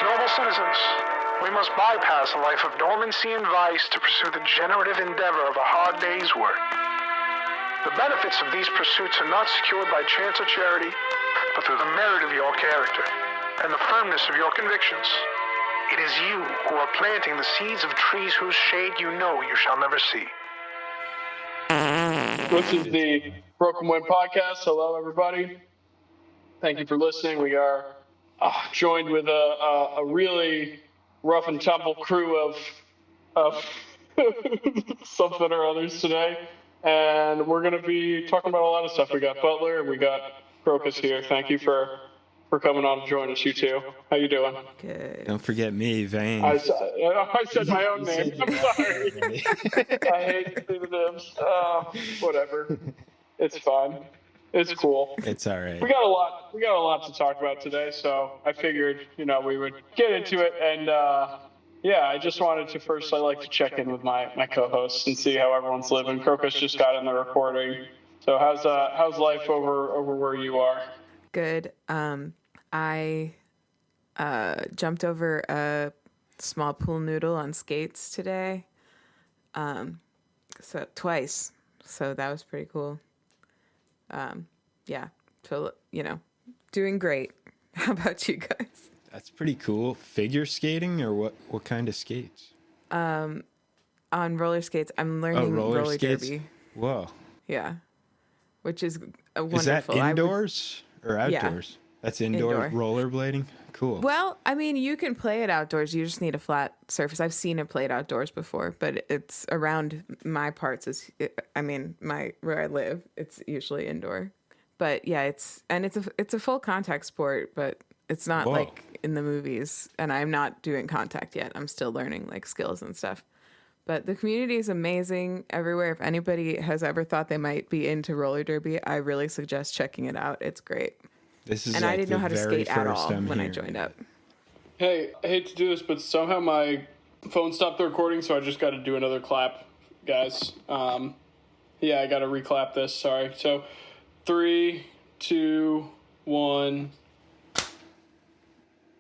noble citizens, we must bypass a life of dormancy and vice to pursue the generative endeavor of a hard day's work. The benefits of these pursuits are not secured by chance or charity, but through the merit of your character and the firmness of your convictions. It is you who are planting the seeds of trees whose shade you know you shall never see. This is the Broken Wind Podcast. Hello, everybody. Thank you for listening. We are joined with a really rough and tumble crew of something or others today. And we're going to be talking about a lot of stuff. We got Butler and we got Krokus here. Thank you for coming on to join us, you two. How you doing? Good. Don't forget me, Vane. I said my own name. I'm sorry. I hate pseudonyms. Whatever. It's fine. It's cool. It's all right. We got a lot to talk about today, so I figured, we would get into it. And I just wanted to first, I like to check in with my co-hosts and see how everyone's living. Krokus just got in the recording. So how's life over where you are? Good. I jumped over a small pool noodle on skates today. So twice. So that was pretty cool. So, doing great. How about you guys? That's pretty cool. Figure skating or what kind of skates? On roller skates. I'm learning roller skates? derby. Whoa. Yeah. Which is wonderful. Is that indoors or outdoors? Yeah. That's indoor rollerblading? Cool. Well, I mean, you can play it outdoors. You just need a flat surface. I've seen it played outdoors before, but it's around my parts. Where I live, it's usually indoor. But yeah, it's a full contact sport, but it's not like in the movies. And I'm not doing contact yet. I'm still learning like skills and stuff. But the community is amazing everywhere. If anybody has ever thought they might be into roller derby, I really suggest checking it out. It's great. I didn't know how to skate at all when I joined up. Hey, I hate to do this, but somehow my phone stopped the recording, so I just got to do another clap, guys. I got to reclap this. Sorry. So, 3, 2, 1.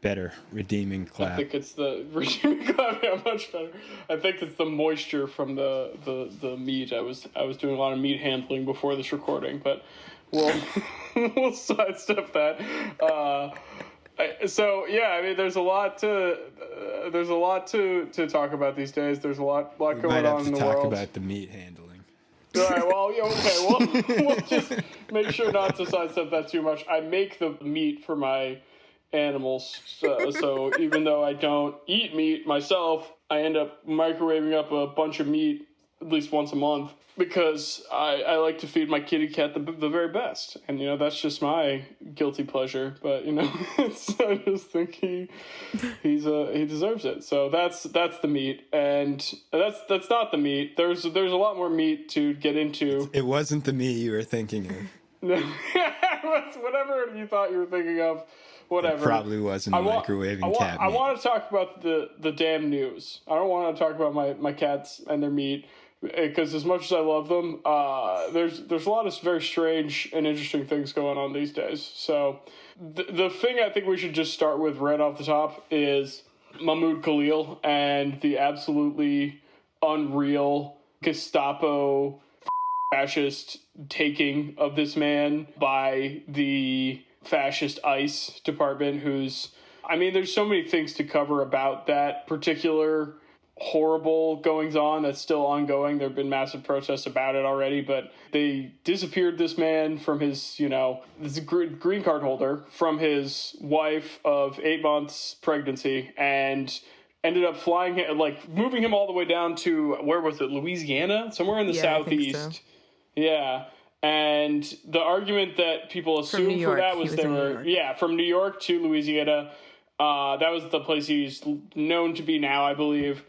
Better. Redeeming clap. I think it's the redeeming clap. Yeah, much better. I think it's the moisture from the meat. I was doing a lot of meat handling before this recording, but we'll sidestep that. There's a lot to talk about these days. There's a lot going on in the world. We might have to talk about the meat handling. All right. Well, okay. We'll just make sure not to sidestep that too much. I make the meat for my animals, so even though I don't eat meat myself, I end up microwaving up a bunch of meat at least once a month because I like to feed my kitty cat the very best, and that's just my guilty pleasure. But I just think he deserves it. So that's the meat, and that's not the meat. There's a lot more meat to get into. It wasn't the meat you were thinking of. Whatever you thought you were thinking of. Whatever. It probably wasn't microwaving cat meat. I want to talk about the damn news. I don't want to talk about my cats and their meat, because as much as I love them, there's a lot of very strange and interesting things going on these days. So the thing I think we should just start with right off the top is Mahmoud Khalil and the absolutely unreal Gestapo fascist taking of this man by the fascist ICE department, there's so many things to cover about that particular horrible goings on that's still ongoing. There have been massive protests about it already, but they disappeared this man from his, this green card holder from his wife of 8 months pregnancy, and ended up flying him, moving him all the way down to, where was it, Louisiana? Somewhere in the southeast. I think so. Yeah. And the argument that people assumed for that was they were, from New York to Louisiana. That was the place he's known to be now, I believe.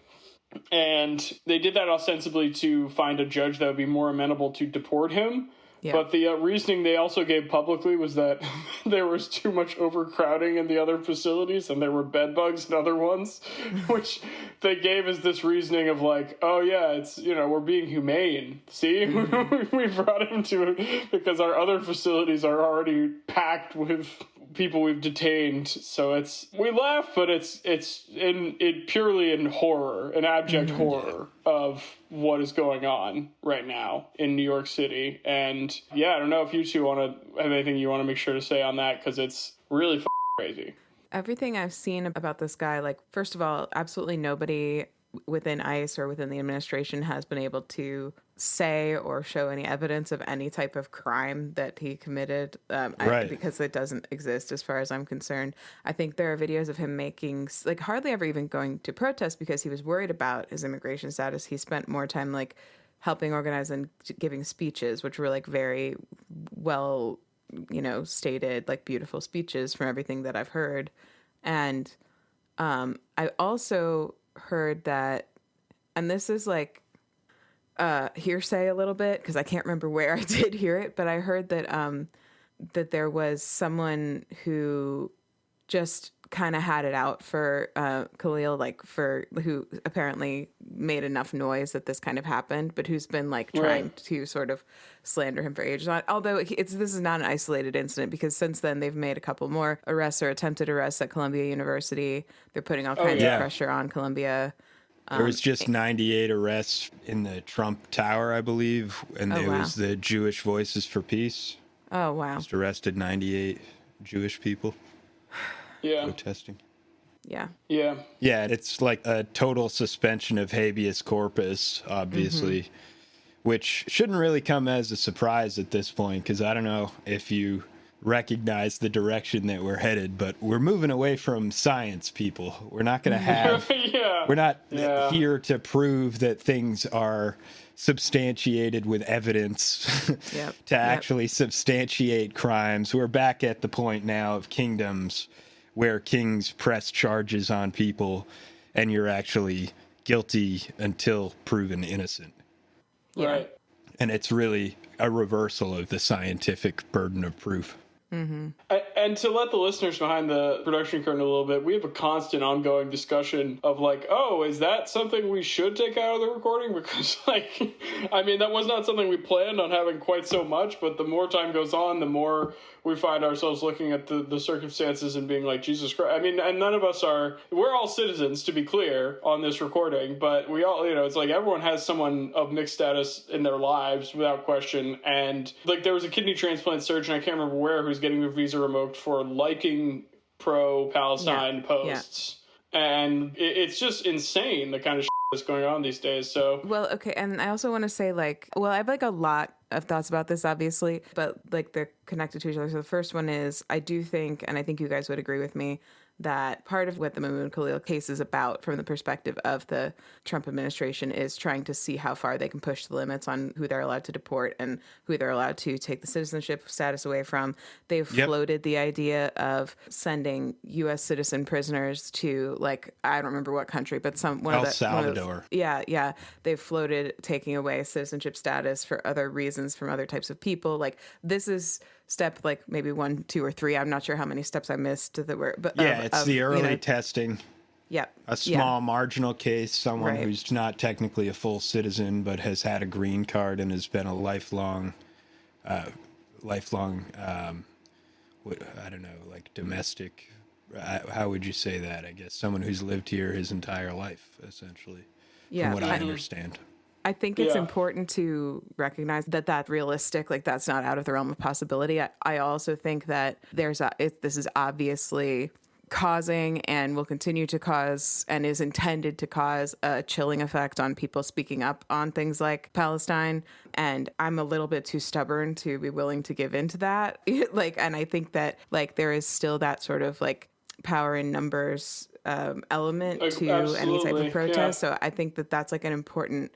And they did that ostensibly to find a judge that would be more amenable to deport him. Yeah. But the reasoning they also gave publicly was that there was too much overcrowding in the other facilities and there were bed bugs in other ones, which they gave as this reasoning of it's, we're being humane. See, we brought him to it because our other facilities are already packed with people we've detained. So we laugh, but it's purely in horror, an abject horror of what is going on right now in New York City. And yeah, I don't know if you two want to have anything you want to make sure to say on that, because it's really crazy. Everything I've seen about this guy, like, first of all, absolutely nobody within ICE or within the administration has been able to say or show any evidence of any type of crime that he committed, because it doesn't exist as far as I'm concerned. I think there are videos of him making, like, hardly ever even going to protest because he was worried about his immigration status. He spent more time, like, helping organize and giving speeches, which were, like, very well, stated, like, beautiful speeches from everything that I've heard. And I also heard that, and this is like hearsay a little bit because I can't remember where I did hear it, but I heard that that there was someone who just kind of had it out for Khalil, who apparently made enough noise that this kind of happened, but who's been like trying to sort of slander him for ages. Although this is not an isolated incident, because since then they've made a couple more arrests or attempted arrests at Columbia University. They're putting all kinds of pressure on Columbia. There was just 98 arrests in the Trump Tower, I believe, and it was the Jewish Voices for Peace. Oh, wow. Just arrested 98 Jewish people. Protesting. Yeah. It's like a total suspension of habeas corpus, obviously, which shouldn't really come as a surprise at this point, because I don't know if you recognize the direction that we're headed, but we're moving away from science, people. We're not going to have, we're not here to prove that things are substantiated with evidence to actually substantiate crimes. We're back at the point now of kingdoms where kings press charges on people and you're actually guilty until proven innocent. Right. And it's really a reversal of the scientific burden of proof. And to let the listeners behind the production curtain a little bit, we have a constant ongoing discussion of like, oh, is that something we should take out of the recording? Because, like, I mean, that was not something we planned on having quite so much, but the more time goes on, the more we find ourselves looking at the circumstances and being like, Jesus Christ. I mean, and none of us we're all citizens, to be clear, on this recording, but we all, it's like everyone has someone of mixed status in their lives without question. And like, there was a kidney transplant surgeon, I can't remember where, who's getting their visa revoked for liking pro-Palestine posts. And it's just insane, the kind of shit that's going on these days. So, well, okay. And I also want to say, like, well, I have like a lot of thoughts about this, obviously, but like they're connected to each other. So the first one is, I do think, and I think you guys would agree with me, that part of what the Mahmoud Khalil case is about from the perspective of the Trump administration is trying to see how far they can push the limits on who they're allowed to deport and who they're allowed to take the citizenship status away from. They've floated the idea of sending U.S. citizen prisoners to, like, I don't remember what country, but El Salvador. They've floated taking away citizenship status for other reasons from other types of people. Like, this is step like maybe 1, 2, or 3. I'm not sure how many steps I missed that were, but it's the early testing. Yep. A small marginal case, someone who's not technically a full citizen but has had a green card and has been a lifelong I don't know, like domestic. How would you say that? I guess someone who's lived here his entire life, essentially. Yeah, from what I understand. I think it's important to recognize that that's realistic, like that's not out of the realm of possibility. I also think that this is obviously causing and will continue to cause and is intended to cause a chilling effect on people speaking up on things like Palestine. And I'm a little bit too stubborn to be willing to give into that. And I think that like there is still that sort of like power in numbers element to any type of protest. Yeah. So I think that that's like an important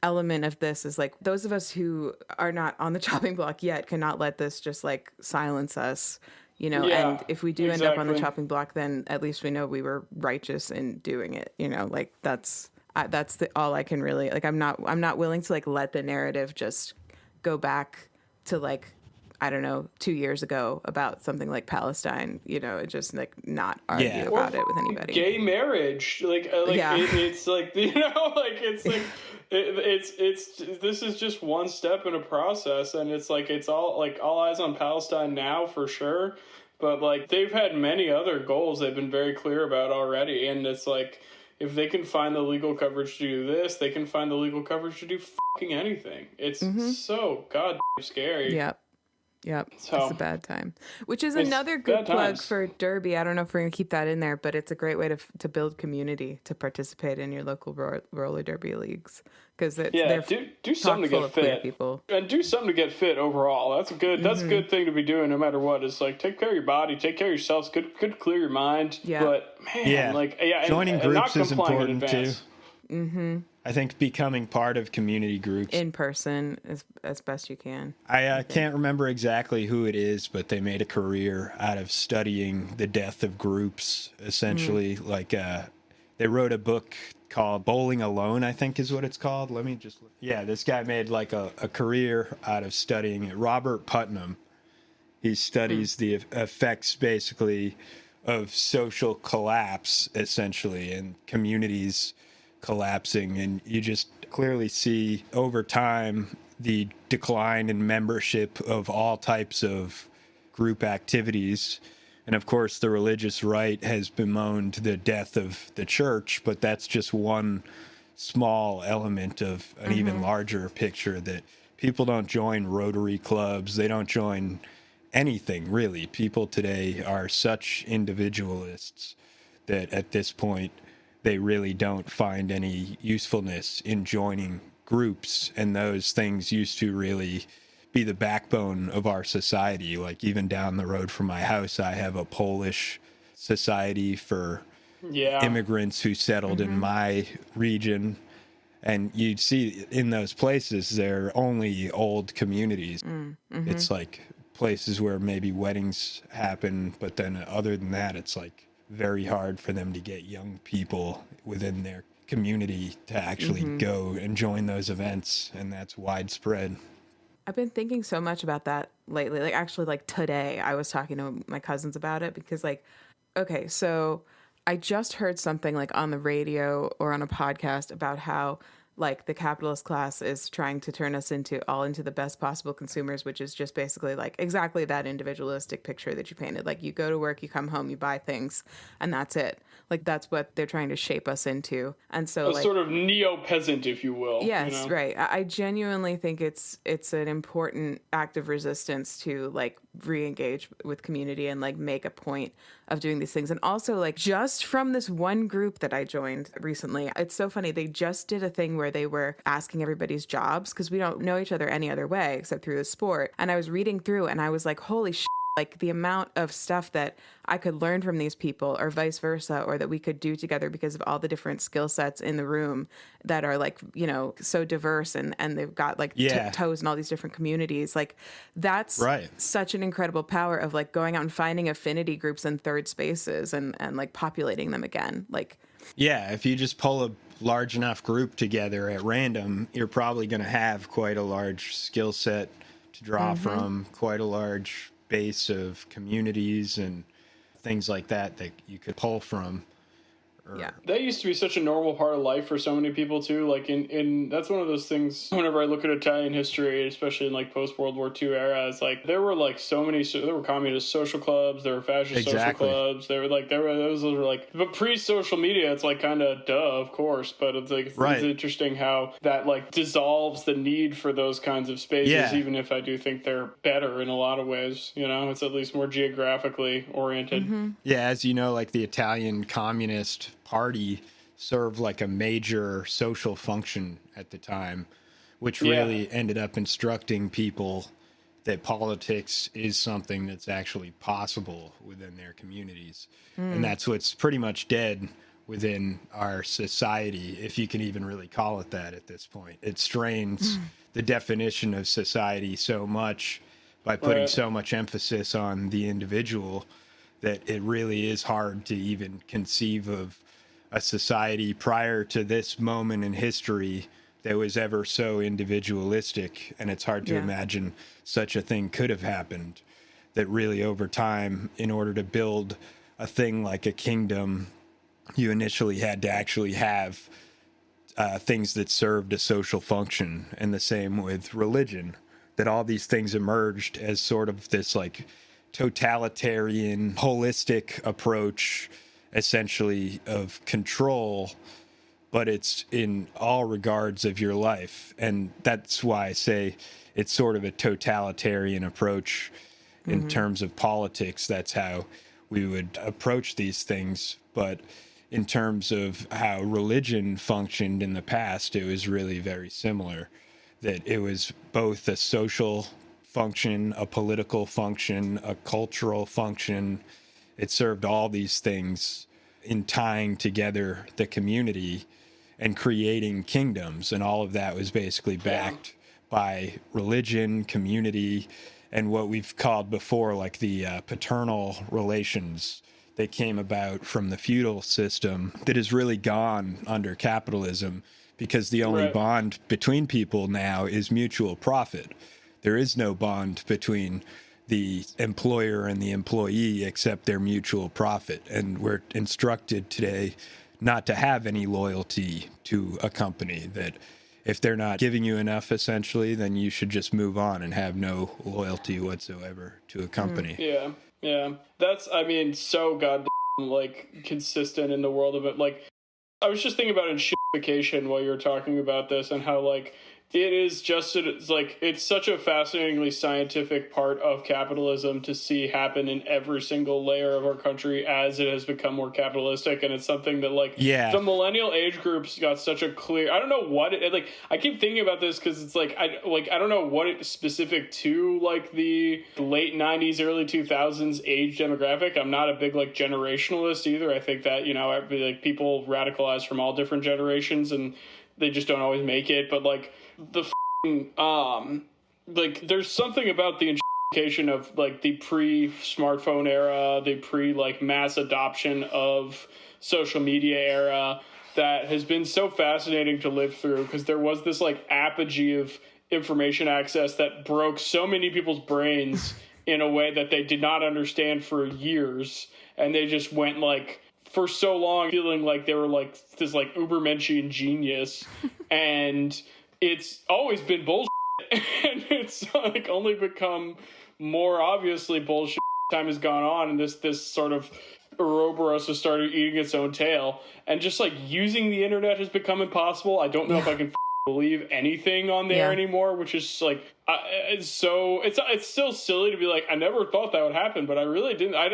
element of this is like those of us who are not on the chopping block yet cannot let this just like silence us, and if we do end up on the chopping block, then at least we know we were righteous in doing it, like that's all I can really, like, I'm not willing to like let the narrative just go back to like I don't know, 2 years ago about something like Palestine, and just like not argue about it with anybody. Gay marriage, it's like, it's like it's this is just one step in a process, and it's like it's all eyes on Palestine now for sure. But like they've had many other goals they've been very clear about already, and it's like if they can find the legal coverage to do this, they can find the legal coverage to do fucking anything. It's so goddamn scary. Yep. So, it's a bad time. Which is another good plug for Derby. I don't know if we're going to keep that in there, but it's a great way to build community, to participate in your local roller derby leagues. Because do something to get fit. People. And do something to get fit overall. That's a good thing to be doing no matter what. It's like take care of your body, take care of yourselves, good to clear your mind. Yeah. But man, joining groups is important too. Mm-hmm. I think becoming part of community groups in person is as best you can. I can't remember exactly who it is, but they made a career out of studying the death of groups, essentially. They wrote a book called Bowling Alone, I think is what it's called. Let me just look. Yeah, this guy made like a career out of studying it. Robert Putnam. He studies the effects basically of social collapse, essentially, and communities collapsing, and you just clearly see over time the decline in membership of all types of group activities. And of course the religious right has bemoaned the death of the church, but that's just one small element of an even larger picture, that people don't join Rotary clubs, they don't join anything really. People today are such individualists that at this point they really don't find any usefulness in joining groups, and those things used to really be the backbone of our society. Like even down the road from my house, I have a Polish society for immigrants who settled in my region, and you'd see in those places they're only old communities. It's like places where maybe weddings happen, but then other than that, it's like very hard for them to get young people within their community to actually go and join those events, and that's widespread. I've been thinking so much about that lately. Like actually, like today I was talking to my cousins about it, because okay, so I just heard something like on the radio or on a podcast about how like the capitalist class is trying to turn us into the best possible consumers, which is just basically like exactly that individualistic picture that you painted. Like you go to work, you come home, you buy things, and that's it. Like that's what they're trying to shape us into. And so sort of neo-peasant, if you will. Yes, right. I genuinely think it's an important act of resistance to like re-engage with community and like make a point of doing these things. And also like just from this one group that I joined recently, it's so funny. They just did a thing where they were asking everybody's jobs, because we don't know each other any other way except through the sport. And I was reading through and I was like, holy shit. Like the amount of stuff that I could learn from these people, or vice versa, or that we could do together because of all the different skill sets in the room that are like, so diverse, and they've got like toes in all these different communities. Like that's such an incredible power of like going out and finding affinity groups in third spaces and like populating them again. Like, yeah, if you just pull a large enough group together at random, you're probably going to have quite a large skill set to draw from, quite a large base of communities and things like that you could pull from. That used to be such a normal part of life for so many people too. Like in that's one of those things whenever I look at Italian history, especially in like post World War II era, it's like there were like there were communist social clubs, there were fascist social clubs, those were like, but pre-social media it's like kind of duh, of course, but it's like it's interesting how that like dissolves the need for those kinds of spaces, even if I do think they're better in a lot of ways. It's at least more geographically oriented. As you know, like the Italian Communist Party served like a major social function at the time, which really ended up instructing people that politics is something that's actually possible within their communities. And that's what's pretty much dead within our society, if you can even really call it that at this point. It strains the definition of society so much by putting so much emphasis on the individual that it really is hard to even conceive of a society prior to this moment in history that was ever so individualistic, and it's hard to Yeah. imagine such a thing could have happened. That really over time, in order to build a thing like a kingdom, you initially had to actually have things that served a social function. And the same with religion, that all these things emerged as sort of this like totalitarian, holistic approach, essentially, of control, but it's in all regards of your life. And that's why I say it's sort of a totalitarian approach in terms of politics. That's how we would approach these things. But in terms of how religion functioned in the past, it was really very similar. That it was both a social function, a political function, a cultural function. It served all these things in tying together the community and creating kingdoms. And all of that was basically backed by religion, community, and what we've called before, like the paternal relations that came about from the feudal system that is really gone under capitalism, because the only bond between people now is mutual profit. There is no bond between the employer and the employee except their mutual profit. And we're instructed today not to have any loyalty to a company, that if they're not giving you enough, essentially, then you should just move on and have no loyalty whatsoever to a company. Yeah. That's, I mean, so goddamn, like, consistent in the world of it. Like, I was just thinking about enshitification while you were talking about this, and how, like, it is just, it's like, it's such a fascinatingly scientific part of capitalism to see happen in every single layer of our country as it has become more capitalistic. And it's something that, like, the millennial age groups got such a clear, I don't know what it, like, I keep thinking about this because it's like, I don't know what it's specific to, like, the late 90s, early 2000s age demographic. I'm not a big, like, generationalist either. I think that, you know, like, people radicalize from all different generations and they just don't always make it. But, like, the like, there's something about the enshitification of, like, the pre-smartphone era, the like, mass adoption of social media era that has been so fascinating to live through, because there was this, like, apogee of information access that broke so many people's brains in a way that they did not understand for years, and they just went, like, for so long feeling like they were, like, this, like, ubermensch genius. And it's always been bullshit, and it's, like, only become more obviously bullshit as time has gone on, and this sort of Ouroboros has started eating its own tail, and just, like, using the internet has become impossible. I don't know if I can believe anything on there anymore, which is, like, it's still silly to be like, I never thought that would happen, but I really didn't. I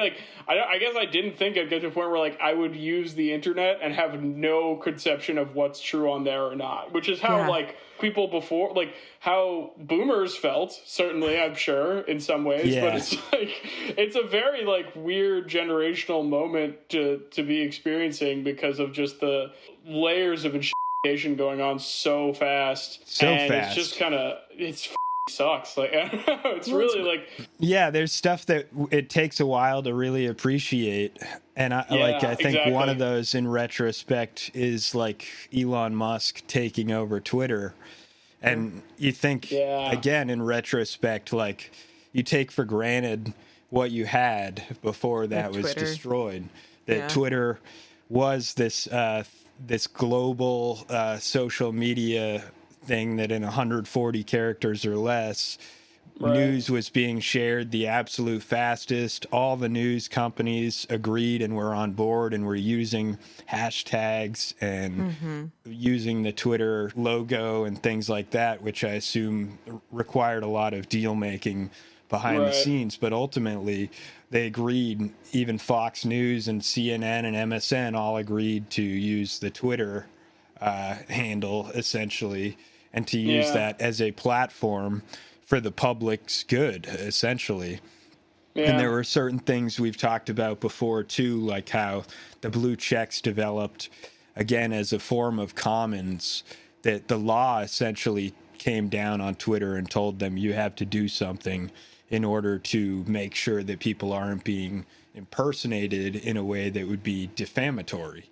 guess I didn't think I'd get to a point where, like, I would use the internet and have no conception of what's true on there or not, which is how like, people before, like, how boomers felt, certainly, I'm sure, in some ways. But it's, like, it's a very, like, weird generational moment to be experiencing because of just the layers of going on so fast. It's just kind of, it's sucks. Like, I don't know, it's really, like, there's stuff that it takes a while to really appreciate. And I think one of those in retrospect is, like, Elon Musk taking over Twitter. And you think, again, in retrospect, like, you take for granted what you had before that was destroyed. That Twitter was this global social media thing that in 140 characters or less, news was being shared the absolute fastest. All the news companies agreed and were on board and were using hashtags and using the Twitter logo and things like that, which I assume required a lot of deal making behind the scenes. But ultimately, they agreed. Even Fox News and CNN and MSN all agreed to use the Twitter handle, essentially, and to use that as a platform for the public's good, essentially. And there were certain things we've talked about before, too, like how the blue checks developed, again, as a form of commons, that the law essentially came down on Twitter and told them you have to do something in order to make sure that people aren't being impersonated in a way that would be defamatory.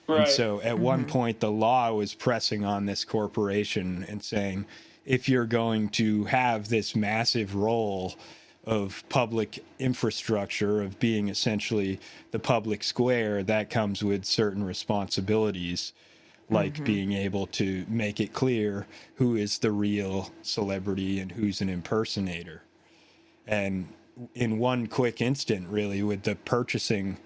Right. And so at one point, the law was pressing on this corporation and saying, if you're going to have this massive role of public infrastructure, of being essentially the public square, that comes with certain responsibilities, like being able to make it clear who is the real celebrity and who's an impersonator. And in one quick instant, really, with the purchasing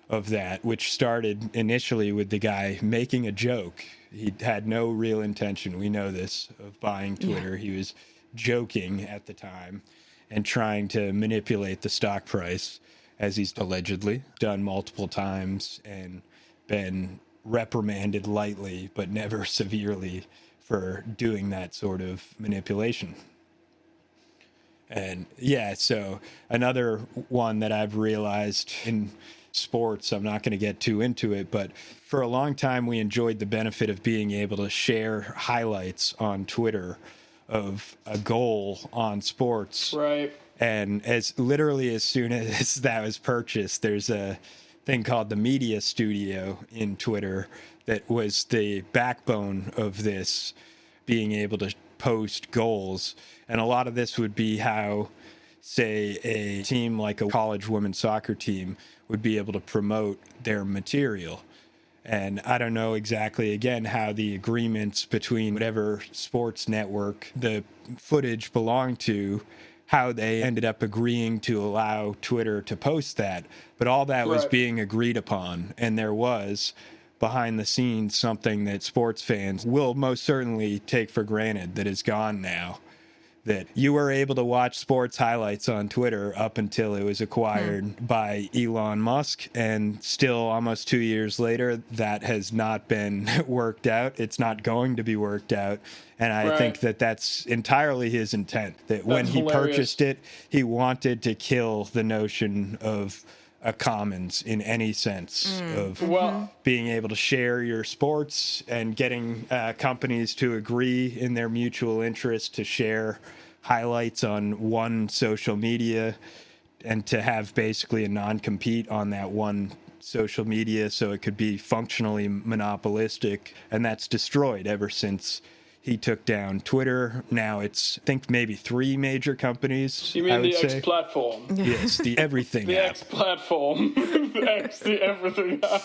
of that, which started initially with the guy making a joke. He had no real intention, we know this, of buying Twitter. He was joking at the time and trying to manipulate the stock price, as he's allegedly done multiple times and been reprimanded lightly but never severely for doing that sort of manipulation. And yeah, so another one that I've realized in sports, I'm not going to get too into it, but for a long time we enjoyed the benefit of being able to share highlights on Twitter of a goal on sports. Right. And as soon as that was purchased, there's a thing called the media studio in Twitter that was the backbone of this, being able to post goals. And a lot of this would be how, say, a team like a college women's soccer team would be able to promote their material. And I don't know exactly, again, how the agreements between whatever sports network the footage belonged to, how they ended up agreeing to allow Twitter to post that. But all that was being agreed upon. And there was, behind the scenes, something that sports fans will most certainly take for granted that is gone now. That you were able to watch sports highlights on Twitter up until it was acquired by Elon Musk, and still almost 2 years later, that has not been worked out. It's not going to be worked out. And I think that that's entirely his intent, that when he purchased it, he wanted to kill the notion of a commons in any sense of being able to share your sports and getting companies to agree in their mutual interest to share highlights on one social media and to have basically a non-compete on that one social media so it could be functionally monopolistic. And that's destroyed ever since he took down Twitter. Now it's, I think, maybe 3 major companies. You mean the X platform? Yes, the everything the app. X platform. The X, the everything app.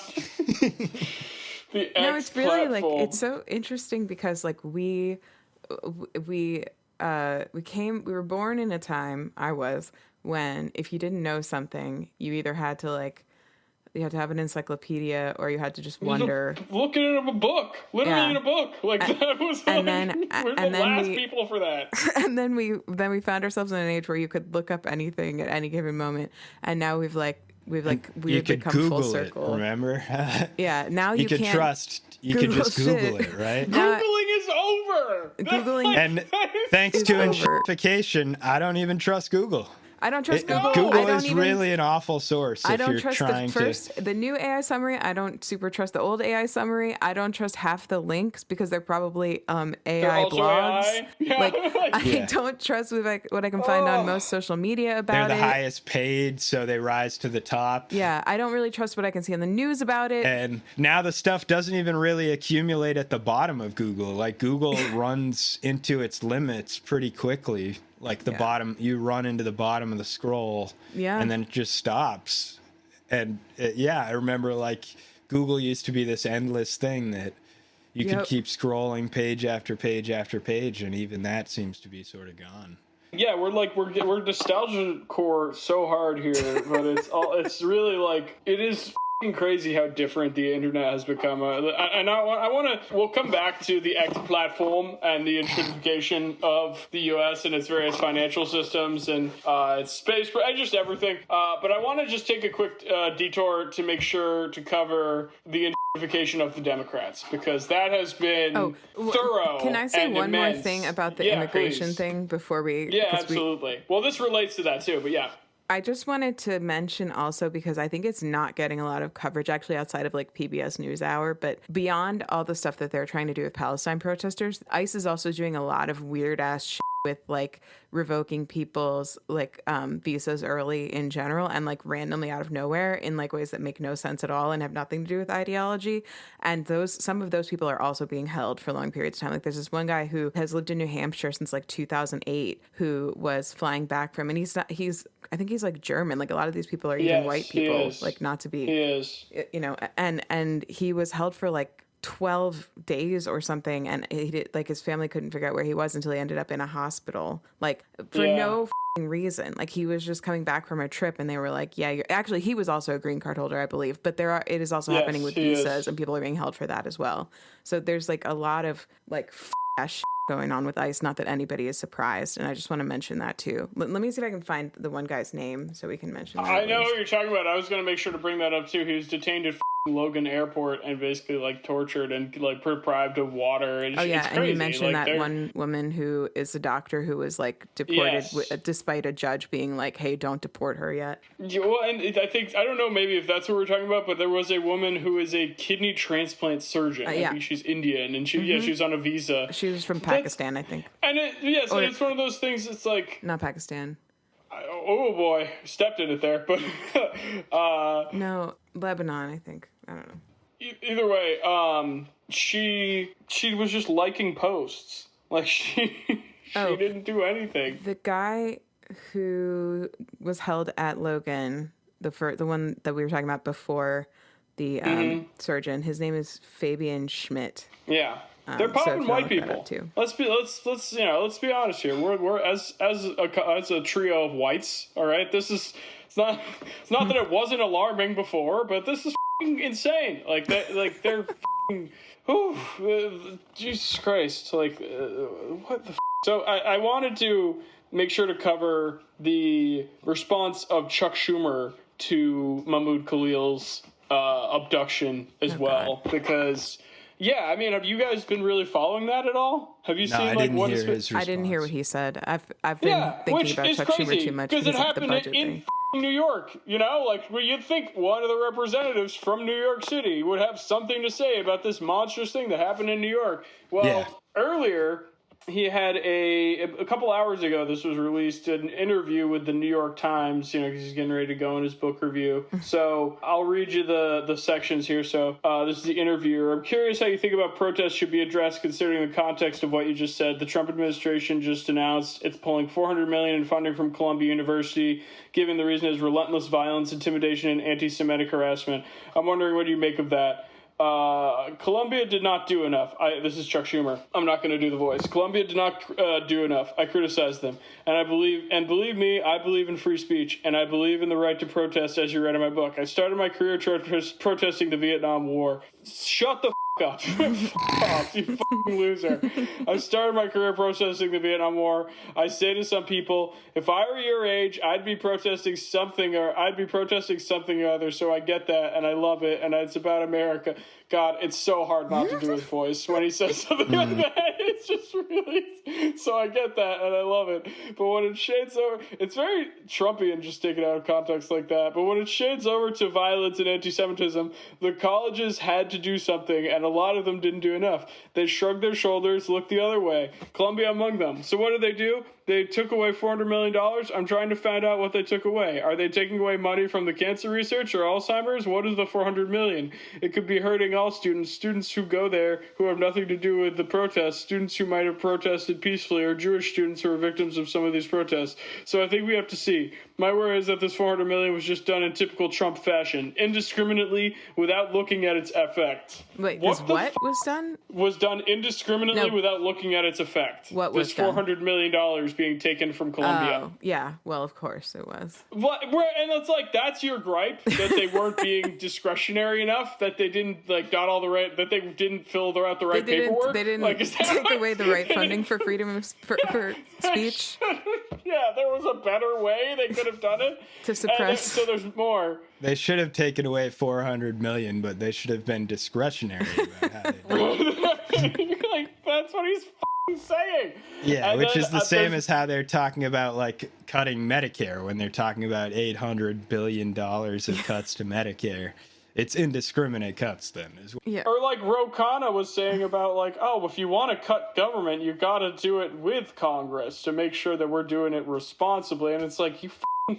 The X No, it's really platform. like, it's so interesting because like we were born in a time, when if you didn't know something, you either had to you had to have an encyclopedia or you had to just wonder. Look at it in a book, literally in a book. Like that was. And we're the last people for that. And then we found ourselves in an age where you could look up anything at any given moment, and now we've weirdly come Google full circle. It, remember? Yeah, now you you could can't trust. You Google could just Google shit. it, right? Now- Googling is over. Googling And thanks to over. enshitification, I don't even trust Google. I don't trust Google. Google I don't is even, really an awful source I if don't you're trust trying the new AI summary. I don't super trust the old AI summary. I don't trust half the links because they're probably AI They're also blogs. AI. Yeah. Like I Yeah. don't trust what I can find on most social media They're about the it. highest paid, so they rise to the top. Yeah, I don't really trust what I can see on the news about it. And now the stuff doesn't even really accumulate at the bottom of Google. Like Google runs into its limits pretty quickly. Like the bottom, you run into the bottom of the scroll, and then it just stops. And I remember like Google used to be this endless thing that you could keep scrolling page after page after page, and even that seems to be sort of gone. Yeah, we're nostalgia core so hard here, but it's really like it is f***ing crazy how different the internet has become. We'll come back to the X platform and the enshitification of the U.S. and its various financial systems and its space, but just everything. But I want to just take a quick detour to make sure to cover the enshitification of the Democrats, because that has been thorough. Can I say and one immense. more thing about the immigration please. thing before we? Yeah, absolutely. Well, this relates to that too, but yeah. I just wanted to mention also, because I think it's not getting a lot of coverage actually outside of like PBS NewsHour, but beyond all the stuff that they're trying to do with Palestine protesters, ICE is also doing a lot of weird ass shit with like revoking people's like visas early in general and like randomly out of nowhere in like ways that make no sense at all and have nothing to do with ideology. And some of those people are also being held for long periods of time. Like there's this one guy who has lived in New Hampshire since like 2008 who was flying back from, and I think he's like German. Like a lot of these people are even white people, like not to be, he is, and he was held for like 12 days or something, and his family couldn't figure out where he was until he ended up in a hospital, like for no reason. Like he was just coming back from a trip, and they were like, "Yeah, actually, he was also a green card holder, I believe." But it is also happening with visas, and people are being held for that as well. So there's like a lot of like ass going on with ICE. Not that anybody is surprised, and I just want to mention that too. Let me see if I can find the one guy's name so we can mention that. I know what you're talking about. I was going to make sure to bring that up too. He was detained at Logan Airport and basically like tortured and like deprived of water. And it's crazy. And you mentioned like, that one woman who is a doctor who was like deported despite a judge being like, "Hey, don't deport her yet." Yeah, well, and I don't know maybe if that's what we're talking about, but there was a woman who is a kidney transplant surgeon. I think she's Indian, and she was on a visa. She was from Pakistan, I think. And it's one of those things. It's like not Pakistan. Oh boy, stepped in it there, but no, Lebanon, I think. I don't know. Either way, she was just liking posts. Like she didn't do anything. The guy who was held at Logan, the one that we were talking about before, the surgeon, his name is Fabian Schmidt. Yeah. They're popping white people. Let's be honest here. We're as a trio of whites. All right, it's not that it wasn't alarming before, but this is insane. Like they're Jesus Christ. Like what the. So I wanted to make sure to cover the response of Chuck Schumer to Mahmoud Khalil's abduction as well, because. Yeah, I mean, have you guys been really following that at all? Have you seen like what his response? I didn't hear what he said. I've been thinking about Chuck Schumer too much because it happened in New York. You know, like you'd think one of the representatives from New York City would have something to say about this monstrous thing that happened in New York. Well, earlier he had a couple hours ago, this was released, an interview with the New York Times, because he's getting ready to go in his book review. So I'll read you the sections here. So this is the interviewer. I'm curious how you think about protests should be addressed considering the context of what you just said. The Trump administration just announced it's pulling $400 million in funding from Columbia University, giving the reason is relentless violence, intimidation, and anti-Semitic harassment. I'm wondering what you make of that. Columbia did not do enough. This is Chuck Schumer. I'm not going to do the voice. Columbia did not do enough. I criticized them. And believe me, I believe in free speech, and I believe in the right to protest, as you read in my book. I started my career protesting the Vietnam War. Shut the up. Off, you fucking loser. I started my career protesting the Vietnam War. I say to some people, if I were your age, I'd be protesting something or other. So I get that, and I love it, and it's about America. God, it's so hard not to do his voice when he says something like that. It's just really... So I get that, and I love it. But when it shades over... It's very Trumpian just taken out of context like that. But when it shades over to violence and anti-Semitism, the colleges had to do something, and a lot of them didn't do enough. They shrugged their shoulders, looked the other way. Columbia among them. So what do? They took away $400 million. I'm trying to find out what they took away. Are they taking away money from the cancer research or Alzheimer's? What is the $400 million? It could be hurting all students who go there who have nothing to do with the protests, students who might have protested peacefully, or Jewish students who are victims of some of these protests. So I think we have to see. My worry is that this $400 million was just done in typical Trump fashion, indiscriminately, without looking at its effect. Wait, what was done? Was done indiscriminately without looking at its effect. What was done? This $400 million being taken from Columbia. Oh, yeah. Well, of course it was. And it's like, that's your gripe, that they weren't being discretionary enough, that they didn't that they didn't fill out the right paperwork. They didn't take away the right funding for freedom of for speech. Yeah, there was a better way they could have done it to suppress. So there's more. They should have taken away $400 million, but they should have been discretionary about how they did it. Like, that's what he's saying. Yeah, which is the same as how they're talking about like cutting Medicare when they're talking about $800 billion of cuts to Medicare. it's indiscriminate cuts then. Yeah. Or like Ro Khanna was saying about like, oh, if you want to cut government, you got to do it with Congress to make sure that we're doing it responsibly. And it's like, you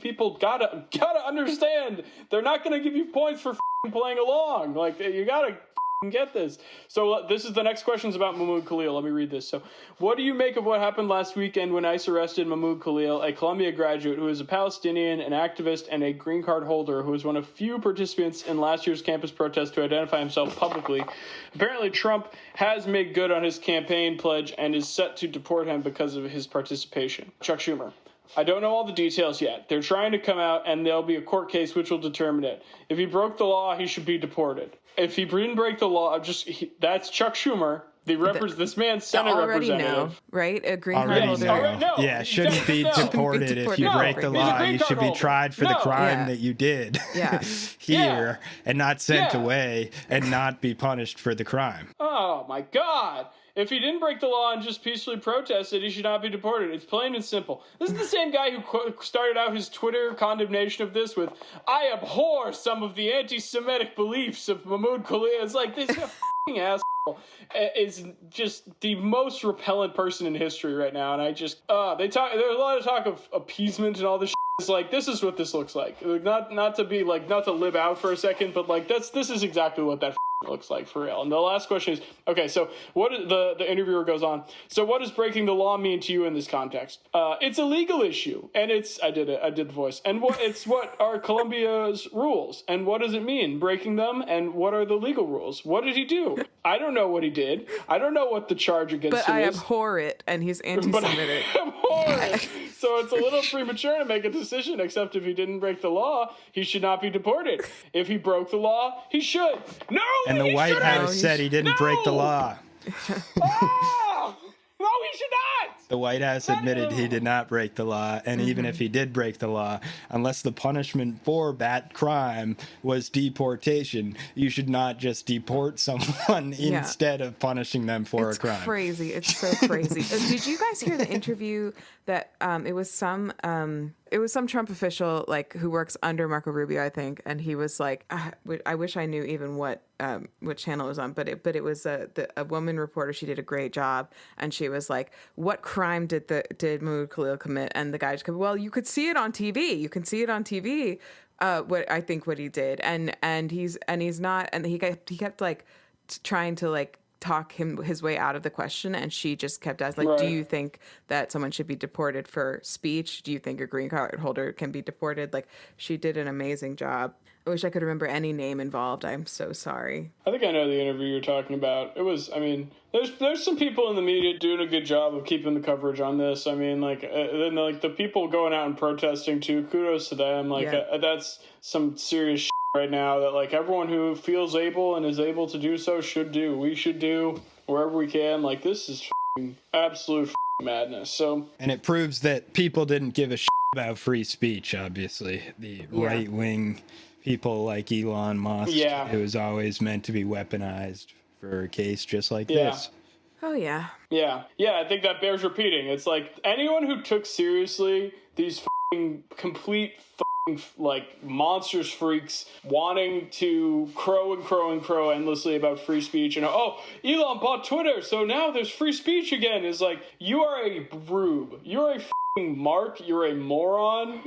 people gotta understand, they're not going to give you points for playing along. Like, you gotta get this. So this is the next question is about Mahmoud Khalil. Let me read this. So, what do you make of what happened last weekend when ICE arrested Mahmoud Khalil, a Columbia graduate who is a Palestinian, an activist, and a green card holder who was one of few participants in last year's campus protest to identify himself publicly? Apparently, Trump has made good on his campaign pledge and is set to deport him because of his participation. Chuck Schumer. I don't know all the details yet. They're trying to come out, and there'll be a court case which will determine it. If he broke the law, he should be deported. If he didn't break the law, that's Chuck Schumer, this man's Senate already representative. Know, right? A green card Already holder. know. Yeah, shouldn't be deported if you break the law. You should be tried for the crime that you did here and not sent away and not be punished for the crime. Oh, my God. If he didn't break the law and just peacefully protested, he should not be deported. It's plain and simple. This is the same guy who started out his Twitter condemnation of this with, I abhor some of the anti-Semitic beliefs of Mahmoud Khalil. It's like, this f***ing asshole is just the most repellent person in history right now. And I just, there's a lot of talk of appeasement and all this shit. It's like, this is what this looks like. Not to be like, not to live out for a second, but like, this is exactly what that looks like for real. And the last question is, okay, so what is, the interviewer goes on, so what does breaking the law mean to you in this context? It's a legal issue, and I did the voice, and what are Columbia's rules, and what does it mean breaking them, and what are the legal rules? What did he do? I don't know what he did. I don't know what the charge against him is. But I abhor it, and he's anti-Semitic. But I abhor it. So it's a little premature to make a decision, except if he didn't break the law, he should not be deported. If he broke the law, he should. No, and the White House said he didn't break the law. Oh! No, he should not! The White House admitted he did not break the law, and even if he did break the law, unless the punishment for that crime was deportation, you should not just deport someone instead of punishing them for a crime. It's crazy. It's so crazy. Did you guys hear the interview that it was some Trump official like who works under Marco Rubio, I think, and he was like, I wish I knew even what channel it was on, but it was a woman reporter. She did a great job, and she was like, "What crime did Mahmoud Khalil commit?" And the guy just goes, "Well, you could see it on TV. You can see it on TV. What he did, and he's not." And he kept like trying to like talk his way out of the question, and she just kept asking, like, right. Do you think that someone should be deported for speech? Do you think a green card holder can be deported? Like, she did an amazing job. I wish I could remember any name involved. I'm so sorry. I think I know the interview you're talking about. It was, I mean, there's some people in the media doing a good job of keeping the coverage on this. I mean, like, then like the people going out and protesting too, kudos to them. Like, that's some serious shit right now that like everyone who feels able and is able to do so should do. We should do wherever we can. Like, this is absolute madness. So, and it proves that people didn't give a shit about free speech. Obviously, the right wing people like Elon Musk, it was always meant to be weaponized for a case just like this. Oh, yeah. Yeah. I think that bears repeating. It's like anyone who took seriously these complete like monstrous freaks wanting to crow endlessly about free speech and Elon bought Twitter, so now there's free speech again, is like, you are a rube. You're a mark. You're a moron.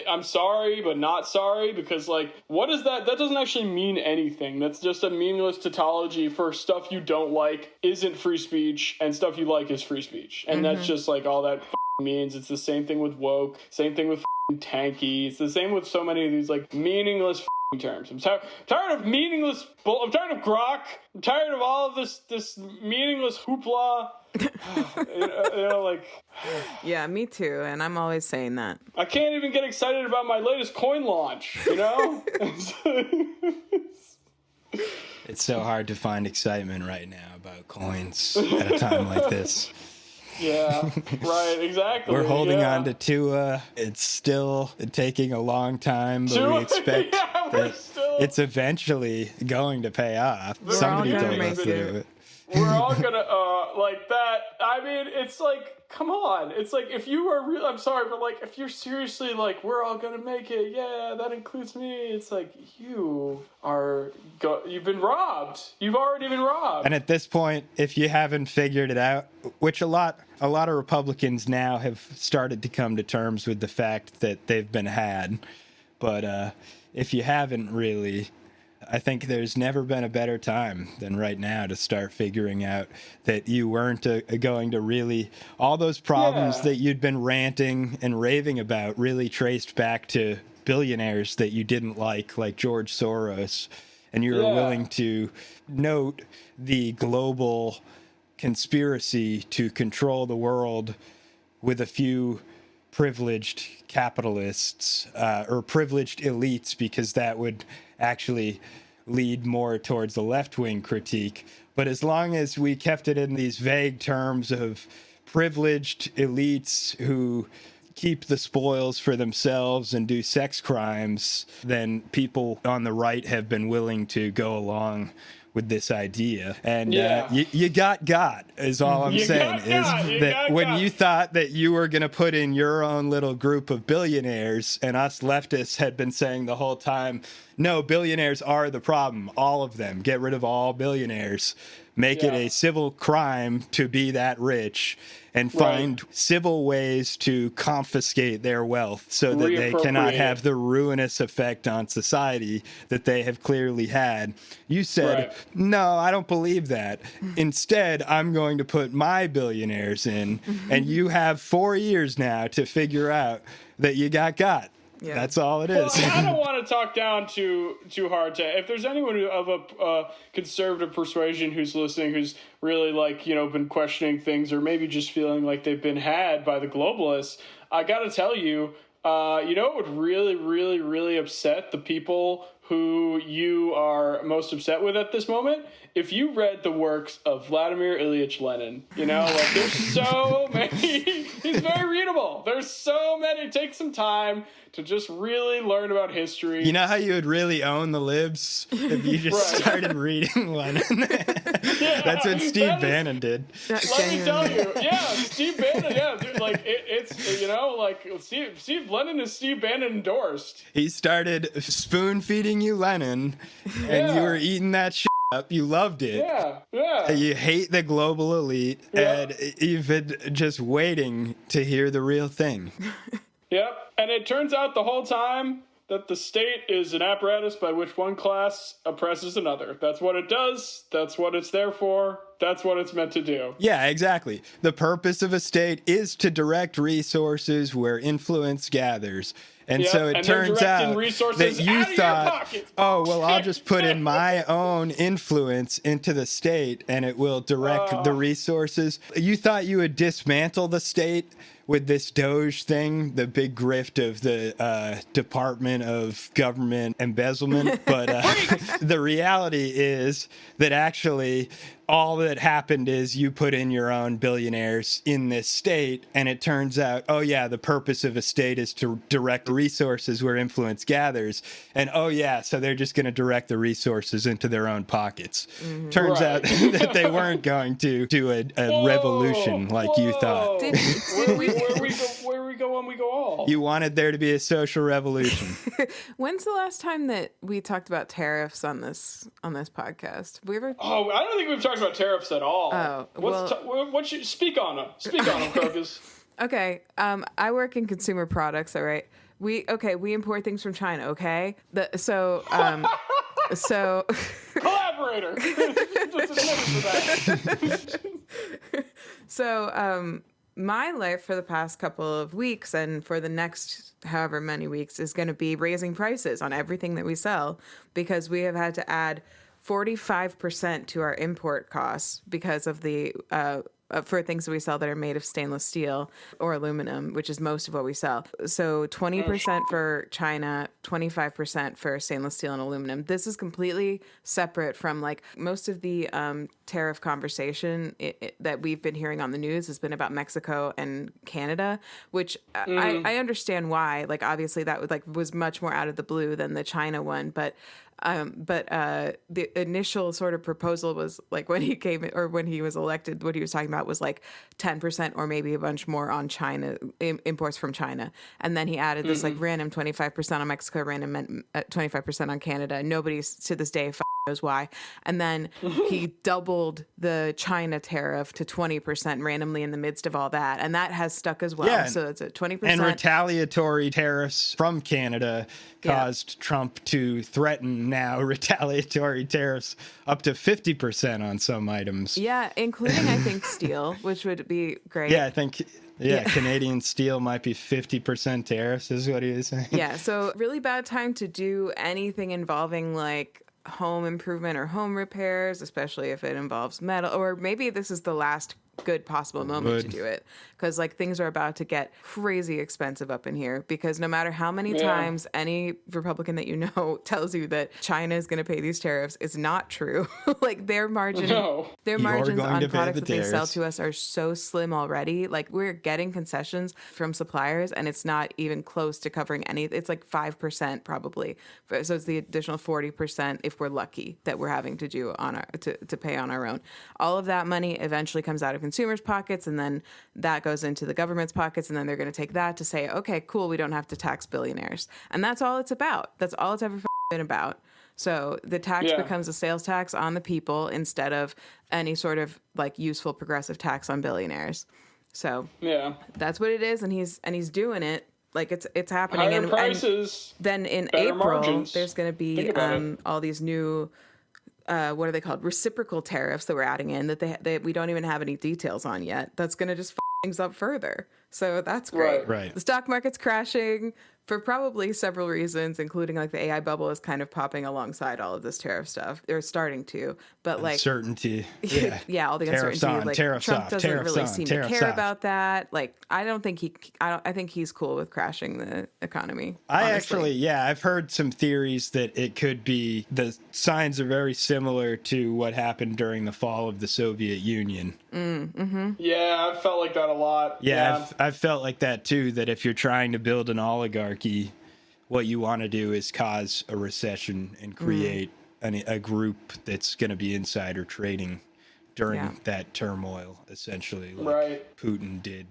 I'm sorry, but not sorry, because like, what is that? That doesn't actually mean anything. That's just a meaningless tautology for stuff you don't like isn't free speech, and stuff you like is free speech. And that's just like all that means. It's the same thing with woke, same thing with tanky. It's the same with so many of these like meaningless terms. I'm tired of meaningless I'm tired of grok. I'm tired of all of this meaningless hoopla. Like, yeah, me too, and I'm always saying that. I can't even get excited about my latest coin launch, It's so hard to find excitement right now about coins at a time like this. Yeah, right, exactly. We're holding on to Tua. It's still taking a long time, but we expect that it's eventually going to pay off. Somebody told us to do it. We're all gonna, like that. I mean, it's like, come on. It's like, if you are real, I'm sorry, but like, if you're seriously like, we're all gonna make it, yeah, that includes me. It's like, you've been robbed. You've already been robbed. And at this point, if you haven't figured it out, which a lot of Republicans now have started to come to terms with the fact that they've been had. But if you haven't really, I think there's never been a better time than right now to start figuring out that you weren't going to really, all those problems that you'd been ranting and raving about really traced back to billionaires that you didn't like George Soros. And you were willing to note the global conspiracy to control the world with a few privileged capitalists or privileged elites, because that would actually lead more towards the left-wing critique. But as long as we kept it in these vague terms of privileged elites who keep the spoils for themselves and do sex crimes, then people on the right have been willing to go along with this idea. And you got is all I'm saying, is that when you thought that you were going to put in your own little group of billionaires, and us leftists had been saying the whole time, no, billionaires are the problem, all of them, get rid of all billionaires, make it a civil crime to be that rich, and find civil ways to confiscate their wealth so that they cannot have the ruinous effect on society that they have clearly had. You said, no, I don't believe that. Instead, I'm going to put my billionaires in, and you have 4 years now to figure out that you got. Yeah. That's all it is. Well, I don't want to talk down too hard to. If there's anyone of a conservative persuasion who's listening, who's really been questioning things, or maybe just feeling like they've been had by the globalists, I got to tell you, it would really, really, really upset the people who you are most upset with at this moment. If you read the works of Vladimir Ilyich Lenin, there's so many. He's very readable. There's so many. Take some time to just really learn about history. You know how you would really own the libs if you just started reading Lenin? That's what Steve Bannon did. Let me tell you. Yeah, Steve Bannon, dude, Steve Lenin is Steve Bannon endorsed. He started spoon feeding you Lenin, and you were eating that shit up. You loved it. Yeah. You hate the global elite, and you've been just waiting to hear the real thing. Yep. And it turns out the whole time that the state is an apparatus by which one class oppresses another. That's what it does. That's what it's there for. That's what it's meant to do. Yeah, exactly. The purpose of a state is to direct resources where influence gathers. And so it turns out that you thought, oh, well, I'll just put in my own influence into the state and it will direct the resources. You thought you would dismantle the state with this Doge thing, the big grift of the Department of Government Embezzlement. But the reality is that actually all that happened is you put in your own billionaires in this state, and it turns out, oh yeah, the purpose of a state is to direct resources where influence gathers, and oh yeah, so they're just going to direct the resources into their own pockets. Mm-hmm. Turns out that they weren't going to do a revolution like you thought. Where we go when we go all. You wanted there to be a social revolution. When's the last time that we talked about tariffs on this podcast? Have we ever? Oh, I don't think we've talked about tariffs at all. Oh, what you speak on them? Speak on them, Krokus. Okay. I work in consumer products. All right. We import things from China. Okay. So collaborator. So my life for the past couple of weeks and for the next however many weeks is going to be raising prices on everything that we sell, because we have had to add 45% to our import costs because of the for things that we sell that are made of stainless steel or aluminum, which is most of what we sell. So 20% for China, 25% for stainless steel and aluminum. This is completely separate from like most of the tariff conversation that we've been hearing on the news has been about Mexico and Canada, which I understand why. Like obviously that was much more out of the blue than the China one, but But the initial sort of proposal was like when he came or when he was elected, what he was talking about was like 10% or maybe a bunch more on China imports from China. And then he added this like random 25% on Mexico, random 25% on Canada. Nobody's to this day knows why. And then he doubled the China tariff to 20% randomly in the midst of all that. And that has stuck as well. Yeah, so it's at 20%. And retaliatory tariffs from Canada caused Trump to threaten now retaliatory tariffs up to 50% on some items. Yeah, including, I think, steel, which would be great. Yeah, I think... Yeah, Canadian steel might be 50% tariffs, is what he was saying. Yeah, so really bad time to do anything involving like home improvement or home repairs, especially if it involves metal, or maybe this is the last good possible moment to do it, because like things are about to get crazy expensive up in here, because no matter how many times any Republican that you know tells you that China is going to pay these tariffs, it's not true. Like their margins on products that they sell to us are so slim already. Like we're getting concessions from suppliers and it's not even close to covering any. It's like 5% probably, so it's the additional 40% if we're lucky that we're having to do on our to pay on our own. All of that money eventually comes out of consumers' pockets, and then that goes into the government's pockets, and then they're going to take that to say, okay, cool, we don't have to tax billionaires. And that's all it's about. That's all it's ever been about. So the tax becomes a sales tax on the people instead of any sort of like useful progressive tax on billionaires. So that's what it is, and he's doing it. Like it's happening. Higher prices, and then in April, margins. there's going to be all these new what are they called? Reciprocal tariffs that we're adding in that we don't even have any details on yet. That's going to just things up further. So that's great. Right. The stock market's crashing for probably several reasons, including like the AI bubble is kind of popping alongside all of this tariff stuff. They're starting to, but like uncertainty. Yeah, all the tariffs uncertainty. On, like tariffs Trump off, doesn't tariffs really on, seem to tariffs care off. about that. Like I think he's cool with crashing the economy. I honestly. I've heard some theories that it could be, the signs are very similar to what happened during the fall of the Soviet Union. Yeah, I've felt like that a lot. Yeah, I've felt like that too, that if you're trying to build an oligarchy, what you want to do is cause a recession and create a group that's going to be insider trading during that turmoil, essentially, like Putin did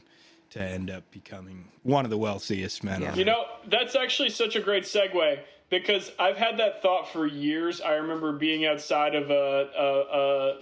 to end up becoming one of the wealthiest men on earth. You know, that's actually such a great segue, because I've had that thought for years. I remember being outside of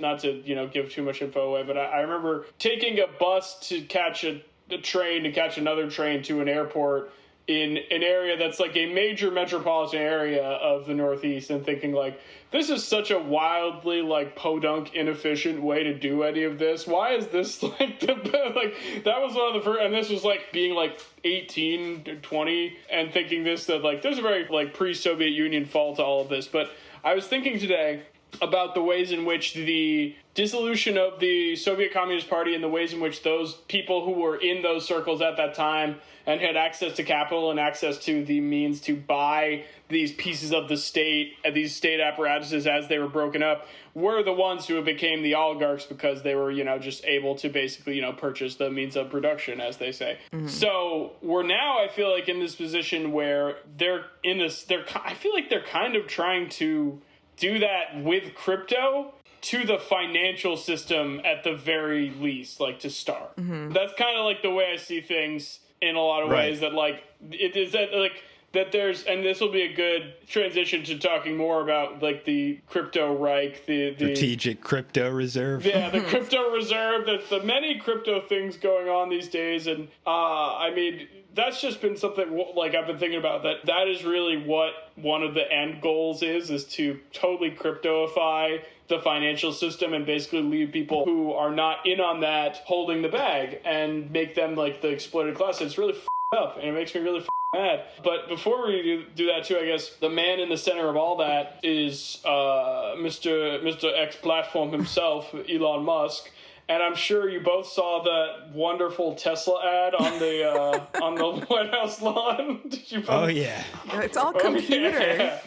not to, give too much info away, but I remember taking a bus to catch a train, to catch another train to an airport in an area that's like a major metropolitan area of the Northeast, and thinking like, this is such a wildly like podunk inefficient way to do any of this. Why is this like that was one of the first, and this was like being like 18 to 20 and thinking that like there's a very like pre-Soviet Union fall to all of this. But I was thinking today about the ways in which the dissolution of the Soviet Communist Party and the ways in which those people who were in those circles at that time and had access to capital and access to the means to buy these pieces of the state, these state apparatuses as they were broken up, were the ones who became the oligarchs, because they were, just able to basically, purchase the means of production, as they say. So we're now, I feel like, in this position where I feel like they're kind of trying to do that with crypto to the financial system at the very least, like to start. That's kind of like the way I see things in a lot of ways, that like it is that like that there's, and this will be a good transition to talking more about like the crypto Reich, the strategic crypto reserve. Yeah, the crypto reserve, the many crypto things going on these days. And I mean, that's just been something like I've been thinking about, that is really what one of the end goals is to totally cryptoify the financial system and basically leave people who are not in on that holding the bag and make them like the exploited class. It's really up, and it makes me really mad. But before we do that too, I guess the man in the center of all that is Mr. X platform himself, Elon Musk. And I'm sure you both saw the wonderful Tesla ad on the White House lawn. Did you? Oh yeah, it's all computer. Yeah.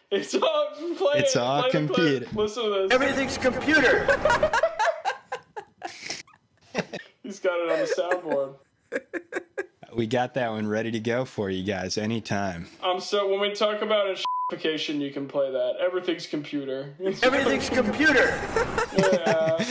It's all computer. Listen to this. Everything's computer. He's got it on the soundboard. We got that one ready to go for you guys anytime. So when we talk about enshitification, you can play that. Everything's computer. Everything's computer. Yeah.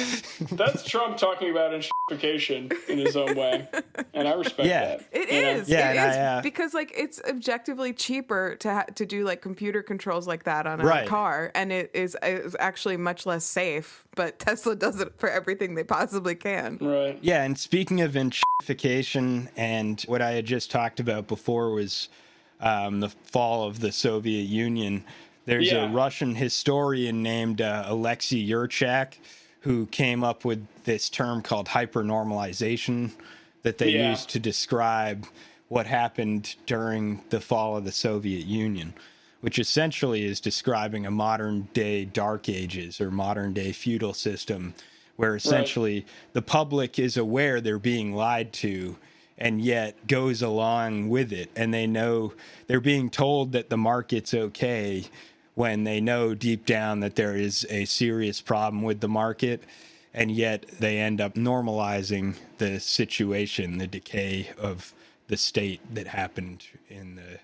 That's Trump talking about enshitification in his own way. And I respect that. It you know? is. Yeah, It and is because like it's objectively cheaper to do like computer controls like that on a Right. car, and it is actually much less safe. But Tesla does it for everything they possibly can. Right. Yeah, and speaking of enshitification, and what I had just talked about before was the fall of the Soviet Union. There's a Russian historian named Alexei Yurchak who came up with this term called hypernormalization that they used to describe what happened during the fall of the Soviet Union, which essentially is describing a modern day dark ages or modern day feudal system where essentially the public is aware they're being lied to and yet goes along with it. And they know they're being told that the market's okay when they know deep down that there is a serious problem with the market. And yet they end up normalizing the situation, the decay of the state that happened in the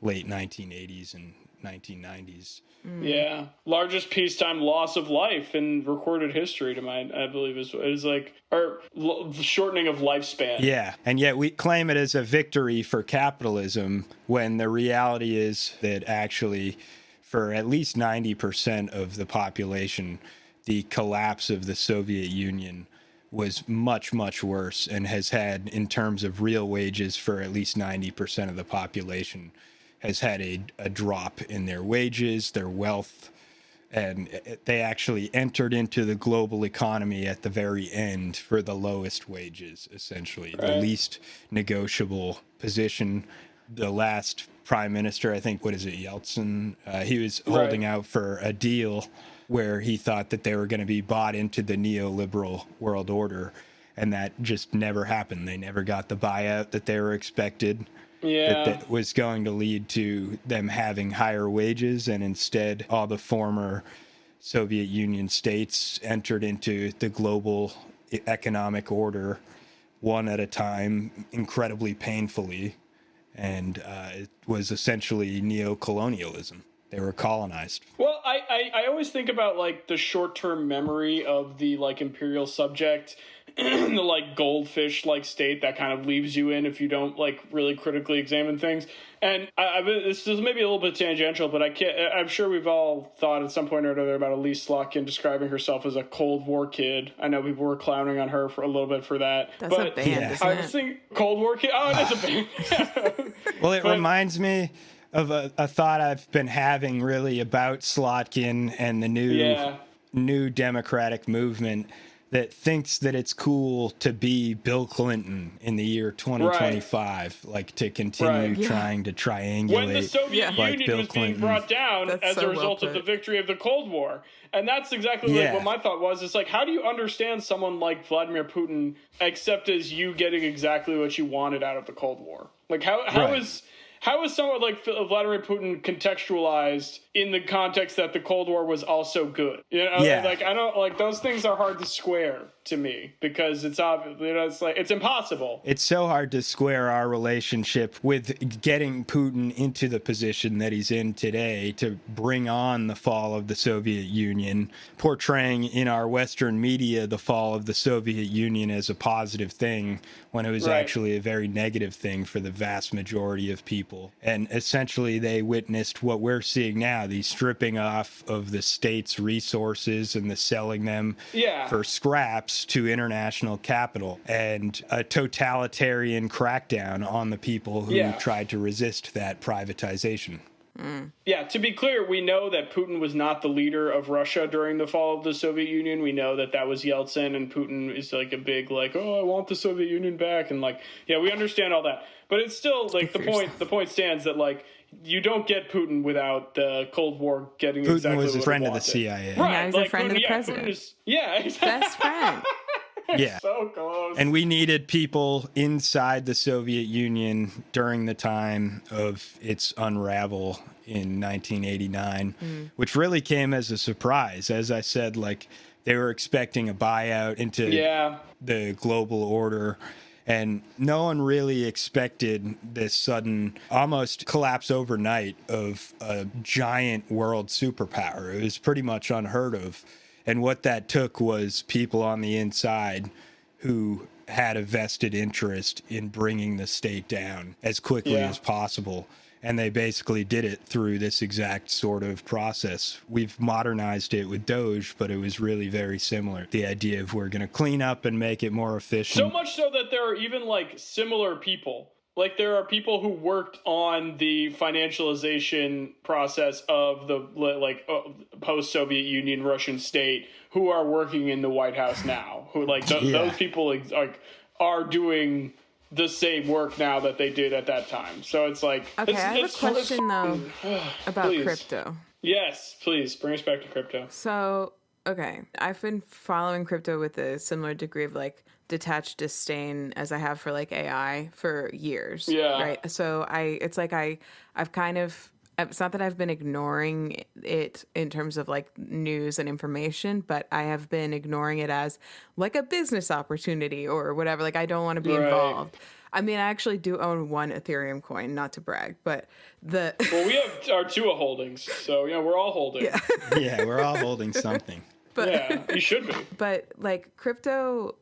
late 1980s and 1990s. Yeah, largest peacetime loss of life in recorded history, I believe is like, or shortening of lifespan. Yeah, and yet we claim it as a victory for capitalism when the reality is that actually, for at least 90% of the population, the collapse of the Soviet Union was much, much worse and has had, in terms of real wages for at least 90% of the population, has had a drop in their wages, their wealth, and they actually entered into the global economy at the very end for the lowest wages, essentially, the least negotiable position. The last prime minister, I think, Yeltsin, he was holding out for a deal where he thought that they were going to be bought into the neoliberal world order, and that just never happened. They never got the buyout that they were expected. That was going to lead to them having higher wages, and instead all the former Soviet Union states entered into the global economic order one at a time, incredibly painfully, and it was essentially neo-colonialism. They were colonized. Well, I always think about like the short-term memory of the like imperial subject, the like goldfish like state that kind of leaves you in if you don't like really critically examine things. And this is maybe a little bit tangential, but I'm sure we've all thought at some point or another about Elise Slotkin describing herself as a Cold War kid. I know people were clowning on her for a little bit for that. That's a band, isn't I was thinking Cold War kid. Oh, it is a band. Well, it reminds me of a thought I've been having really about Slotkin and the new democratic movement that thinks that it's cool to be Bill Clinton in the year 2025, like to continue trying to triangulate. When the Soviet Union Bill was Clinton. being brought down as a result of the victory of the Cold War. And that's exactly like what my thought was. It's like, how do you understand someone like Vladimir Putin except as you getting exactly what you wanted out of the Cold War? Like, how is someone like Vladimir Putin contextualized in the context that the Cold War was also good? You know, like I don't like those things are hard to square to me because it's obvious. You know, it's like it's impossible. It's so hard to square our relationship with getting Putin into the position that he's in today to bring on the fall of the Soviet Union, portraying in our Western media the fall of the Soviet Union as a positive thing when it was actually a very negative thing for the vast majority of people. And essentially they witnessed what we're seeing now, the stripping off of the state's resources and the selling them for scraps to international capital, and a totalitarian crackdown on the people who tried to resist that privatization. Yeah, to be clear, we know that Putin was not the leader of Russia during the fall of the Soviet Union. We know that that was Yeltsin, and Putin is like a big like, oh, I want the Soviet Union back, and like, yeah, we understand all that. But it's still like the point stands that like you don't get Putin without the Cold War getting Putin exactly was a what friend he of the wanted. CIA. And now he's like a friend of the Putin president. Exactly. Best friend. Yeah. So close. And we needed people inside the Soviet Union during the time of its unravel in 1989, which really came as a surprise. As I said, like they were expecting a buyout into the global order. And no one really expected this sudden, almost collapse overnight of a giant world superpower. It was pretty much unheard of. And what that took was people on the inside who had a vested interest in bringing the state down as quickly as possible. And they basically did it through this exact sort of process. We've modernized it with Doge, but it was really very similar. The idea of we're going to clean up and make it more efficient. So much so that there are even like similar people. Like there are people who worked on the financialization process of the post-Soviet Union Russian state who are working in the White House now. Who like those people like are doing the same work now that they did at that time. So it's like... Okay, I have a question, though, about crypto. Yes, please. Bring us back to crypto. So, okay, I've been following crypto with a similar degree of, like, detached disdain as I have for, like, AI for years. Yeah. Right? So I've kind of... It's not that I've been ignoring it in terms of like news and information, but I have been ignoring it as like a business opportunity or whatever. Like I don't want to be involved. I mean, I actually do own one Ethereum coin, not to brag, but well, we have our Tua holdings, so we're all holding. Yeah, we're all holding something. But, yeah, you should be. But like crypto,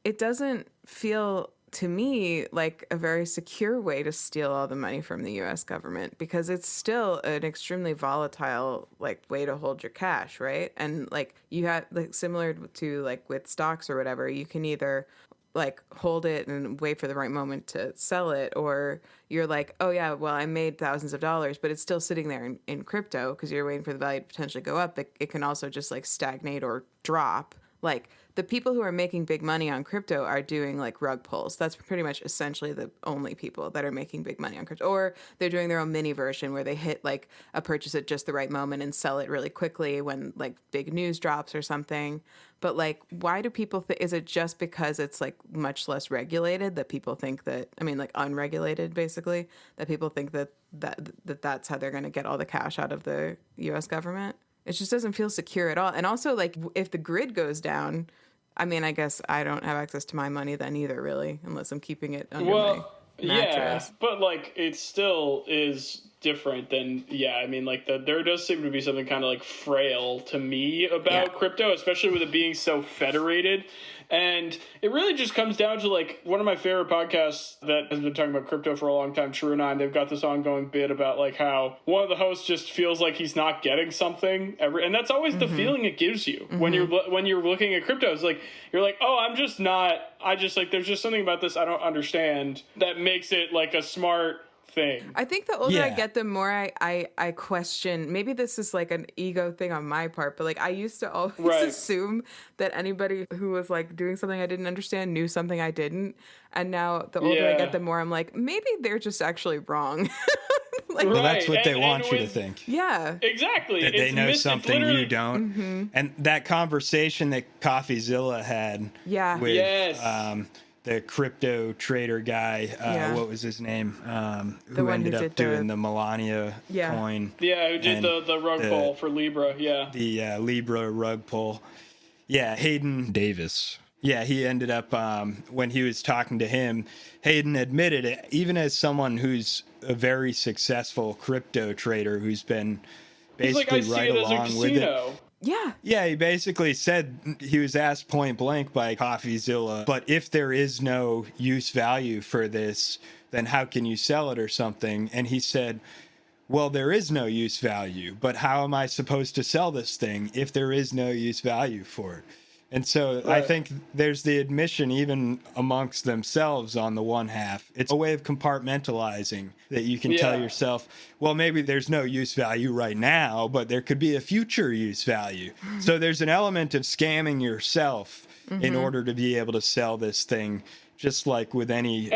it doesn't feel to me like a very secure way to steal all the money from the US government, because it's still an extremely volatile like way to hold your cash, right? And like you have like similar to like with stocks or whatever, you can either like hold it and wait for the right moment to sell it, or you're like, oh yeah, well I made thousands of dollars, but it's still sitting there in crypto because you're waiting for the value to potentially go up. It can also just like stagnate or drop. Like the people who are making big money on crypto are doing like rug pulls. That's pretty much essentially the only people that are making big money on crypto. Or they're doing their own mini version where they hit like a purchase at just the right moment and sell it really quickly when like big news drops or something. But like, why do people is it just because it's like much less regulated that people think that, I mean like unregulated basically, that people think that's how they're going to get all the cash out of the US government? It just doesn't feel secure at all. And also, like, if the grid goes down, I mean, I guess I don't have access to my money then either, really, unless I'm keeping it under my mattress. Yeah, but, like, it still is different than, I mean, like, there does seem to be something kind of, like, frail to me about crypto, especially with it being so federated. And it really just comes down to, like, one of my favorite podcasts that has been talking about crypto for a long time, True 9, they've got this ongoing bit about, like, how one of the hosts just feels like he's not getting something. And that's always the feeling it gives you when you're looking at crypto. It's like, you're like, oh, I'm just not, like, there's just something about this I don't understand that makes it, like, a smart thing. I think the older I get, the more I question, maybe this is like an ego thing on my part, but like I used to always assume that anybody who was like doing something I didn't understand knew something I didn't. And now the older I get, the more I'm like, maybe they're just actually wrong. Like, well, that's what they want you to think. Yeah. Exactly. That they know something you don't. And that conversation that CoffeeZilla had with the crypto trader guy, what was his name? Who ended up doing the Melania coin. Yeah, who did the rug pull for Libra, The Libra rug pull. Yeah, Hayden Davis. Yeah, he ended up, when he was talking to him, Hayden admitted it, even as someone who's a very successful crypto trader who's been basically right along with it. Yeah. Yeah, he basically said, he was asked point blank by CoffeeZilla, but if there is no use value for this, then how can you sell it or something? And he said, well, there is no use value, but how am I supposed to sell this thing if there is no use value for it? And so I think there's the admission even amongst themselves on the one half. It's a way of compartmentalizing that you can tell yourself, well, maybe there's no use value right now, but there could be a future use value. So there's an element of scamming yourself in order to be able to sell this thing, just like with any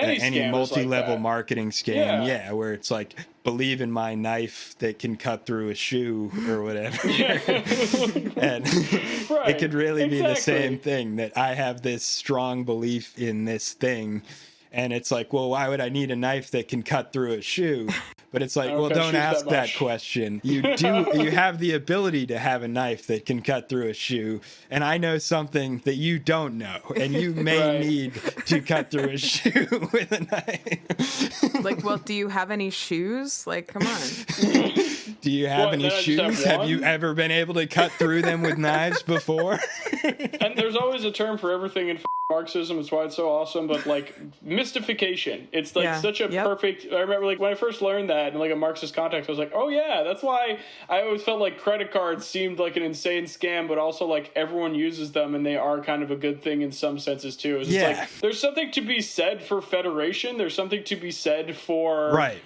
multi-level marketing scam, where it's like, believe in my knife that can cut through a shoe or whatever. And it could really be the same thing, that I have this strong belief in this thing. And it's like, well, why would I need a knife that can cut through a shoe? But it's like, I don't well, cut don't shoes ask that that much. question. You have the ability to have a knife that can cut through a shoe, and I know something that you don't know, and you may Right. need to cut through a shoe with a knife. Like, well, do you have any shoes? Like, come on. Do you have What, any then I just shoes? have Have you one? ever been able to cut through them with knives before? And there's always a term for everything in Marxism. It's why it's so awesome. But like mystification, it's like Yeah. such a Yep. perfect. I remember like when I first learned that in like a Marxist context, I was like, oh yeah, that's why I always felt like credit cards seemed like an insane scam, but also like everyone uses them and they are kind of a good thing in some senses too. It's Yeah. like there's something to be said for federation. There's something to be said for Right.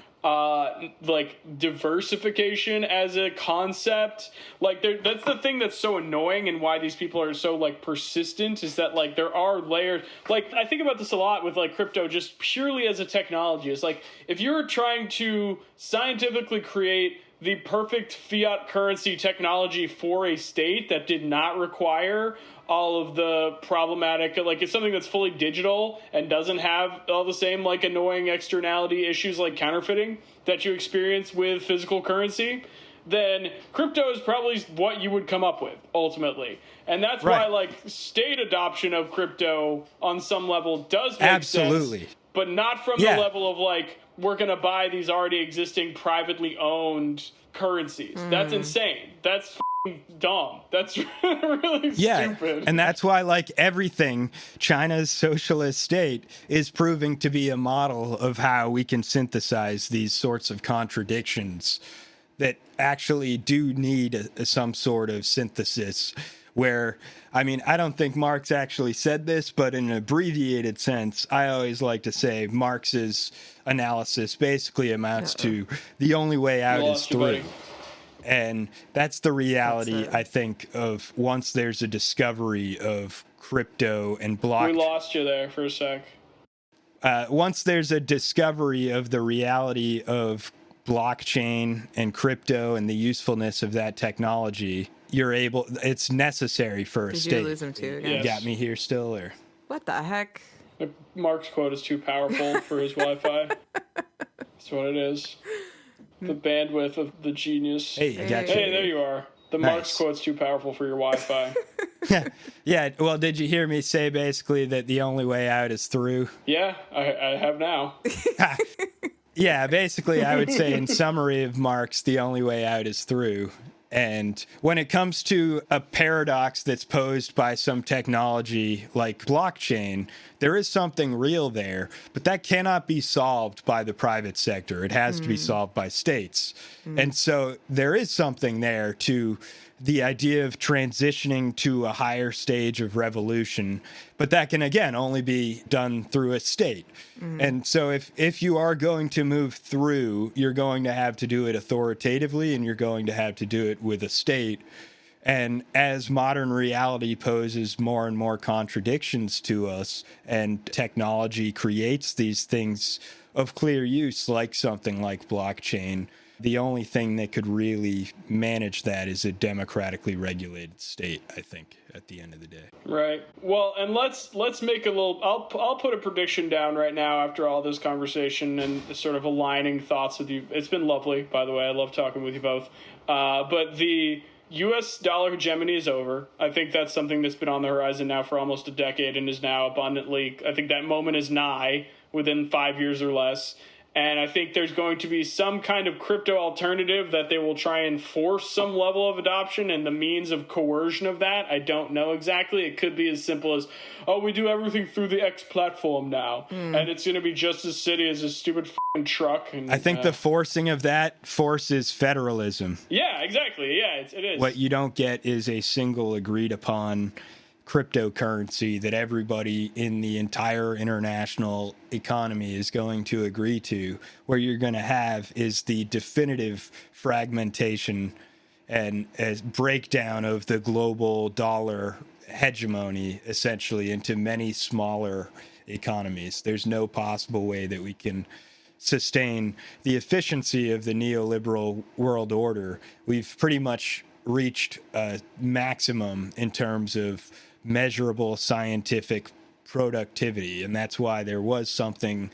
like diversification as a concept. Like that's the thing that's so annoying and why these people are so like persistent is that like there are layers. Like I think about this a lot with like crypto just purely as a technology. It's like if you're trying to scientifically create the perfect fiat currency technology for a state that did not require all of the problematic, like it's something that's fully digital and doesn't have all the same like annoying externality issues like counterfeiting that you experience with physical currency, then crypto is probably what you would come up with ultimately. And that's why Right. like state adoption of crypto on some level does make Absolutely. sense, but not from Yeah. the level of like we're going to buy these already existing privately owned currencies. That's insane. That's f***ing dumb. That's really Yeah, stupid. and that's why, like everything, China's socialist state is proving to be a model of how we can synthesize these sorts of contradictions that actually do need some sort of synthesis. Where, I mean, I don't think Marx actually said this, but in an abbreviated sense, I always like to say Marx's analysis basically amounts to the only way out is Lost you, through. buddy. And that's the reality, That's I think, of once there's a discovery of crypto and We block. lost you there for a sec. Once there's a discovery of the reality of blockchain and crypto and the usefulness of that technology, it's necessary for a Did state. you lose him too Yeah. again? You got me here still, or? What the heck? Mark's quote is too powerful for his Wi-Fi. That's what it is. The bandwidth of the genius. Hey, you got Hey, you. there you are. The Nice. Marx quote's too powerful for your Wi-Fi. Yeah, well, did you hear me say basically that the only way out is through? Yeah, I have now. Yeah, basically, I would say in summary of Marx, the only way out is through. And when it comes to a paradox that's posed by some technology like blockchain, there is something real there, but that cannot be solved by the private sector. It has to be solved by states. And so there is something there to the idea of transitioning to a higher stage of revolution, but that can, again, only be done through a state. And so if you are going to move through, you're going to have to do it authoritatively, and you're going to have to do it with a state. And as modern reality poses more and more contradictions to us, and technology creates these things of clear use, like something like blockchain, the only thing that could really manage that is a democratically regulated state, I think, at the end of the day. Right. Well, and let's make a little. I'll put a prediction down right now after all this conversation and sort of aligning thoughts with you. It's been lovely, by the way. I love talking with you both. But the U.S. dollar hegemony is over. I think that's something that's been on the horizon now for almost a decade and is now abundantly. I think that moment is nigh within 5 years or less. And I think there's going to be some kind of crypto alternative that they will try and force some level of adoption, and the means of coercion of that, I don't know exactly. It could be as simple as, oh, we do everything through the X platform now, and it's going to be just as city as a stupid f***ing truck. And, I think the forcing of that forces federalism. Yeah, exactly. Yeah, it is. What you don't get is a single agreed upon cryptocurrency that everybody in the entire international economy is going to agree to. Where you're going to have is the definitive fragmentation and a breakdown of the global dollar hegemony, essentially, into many smaller economies. There's no possible way that we can sustain the efficiency of the neoliberal world order. We've pretty much reached a maximum in terms of measurable scientific productivity, and that's why there was something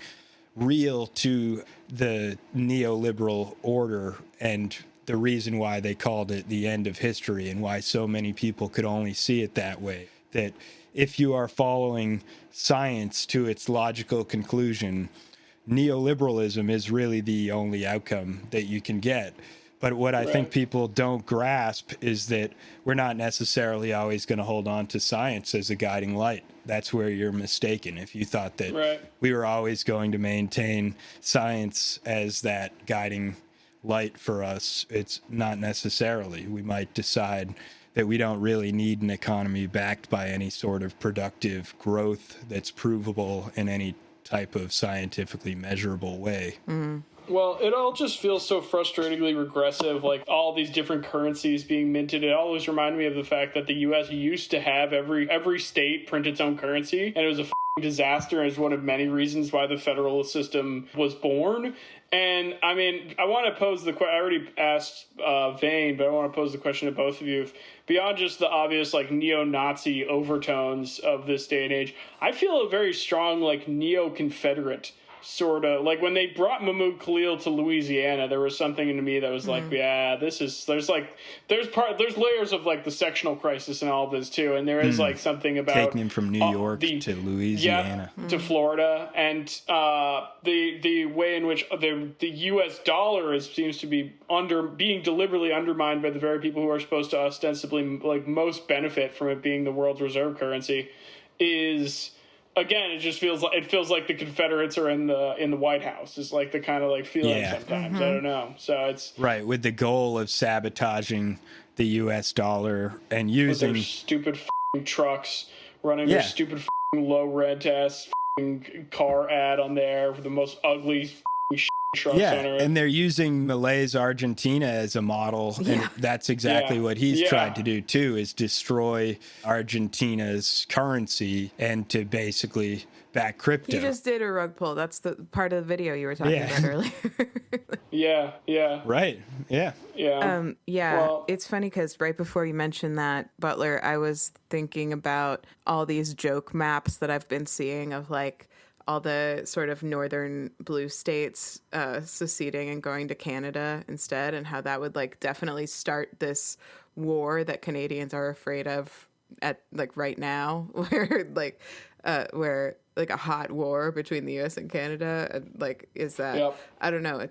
real to the neoliberal order and the reason why they called it the end of history and why so many people could only see it that way. That if you are following science to its logical conclusion, neoliberalism is really the only outcome that you can get. But what I think people don't grasp is that we're not necessarily always going to hold on to science as a guiding light. That's where you're mistaken. If you thought that we were always going to maintain science as that guiding light for us, it's not necessarily. We might decide that we don't really need an economy backed by any sort of productive growth that's provable in any type of scientifically measurable way. Well, it all just feels so frustratingly regressive, like all these different currencies being minted. It always reminded me of the fact that the U.S. used to have every state print its own currency, and it was a disaster, and it's one of many reasons why the federal system was born. And, I mean, I want to pose the question. I already asked Vane, but I want to pose the question to both of you. If, beyond just the obvious, like, neo-Nazi overtones of this day and age, I feel a very strong, like, neo-Confederate sort of, like, when they brought Mahmoud Khalil to Louisiana, there was something in me that was like, yeah, there's layers of, like, the sectional crisis and all of this too, and there is like something about taking him from New York to Louisiana, to Florida, and the way in which the U.S. dollar seems to be being deliberately undermined by the very people who are supposed to ostensibly, like, most benefit from it being the world's reserve currency is. Again, it just feels like the Confederates are in the White House. It's like the kind of like feeling sometimes. I don't know. So it's right with the goal of sabotaging the U.S. dollar and using their stupid trucks, running their stupid low rent ass car ad on there for the most ugly trucks on Earth. And they're using Malay's Argentina as a model, and that's exactly what he's tried to do too, is destroy Argentina's currency and to basically back crypto. He just did a rug pull. That's the part of the video you were talking about earlier. Right. Well, it's funny because right before you mentioned that, Butler, I was thinking about all these joke maps that I've been seeing of, like, all the sort of northern blue states seceding and going to Canada instead, and how that would, like, definitely start this war that Canadians are afraid of at, like, right now, where a hot war between the U.S. and Canada, and, like, is that I don't know.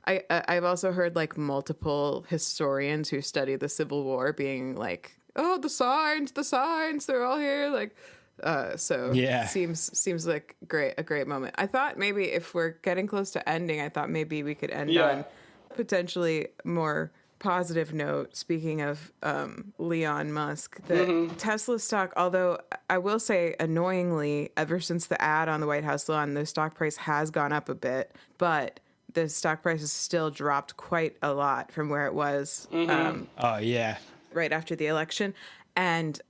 I've also heard, like, multiple historians who study the Civil War being like, oh, the signs, they're all here, like. Seems like a great moment. I thought maybe if we're getting close to ending, I thought maybe we could end on potentially more positive note. Speaking of Elon Musk, the Tesla stock, although I will say annoyingly, ever since the ad on the White House lawn, the stock price has gone up a bit, but the stock price has still dropped quite a lot from where it was right after the election. And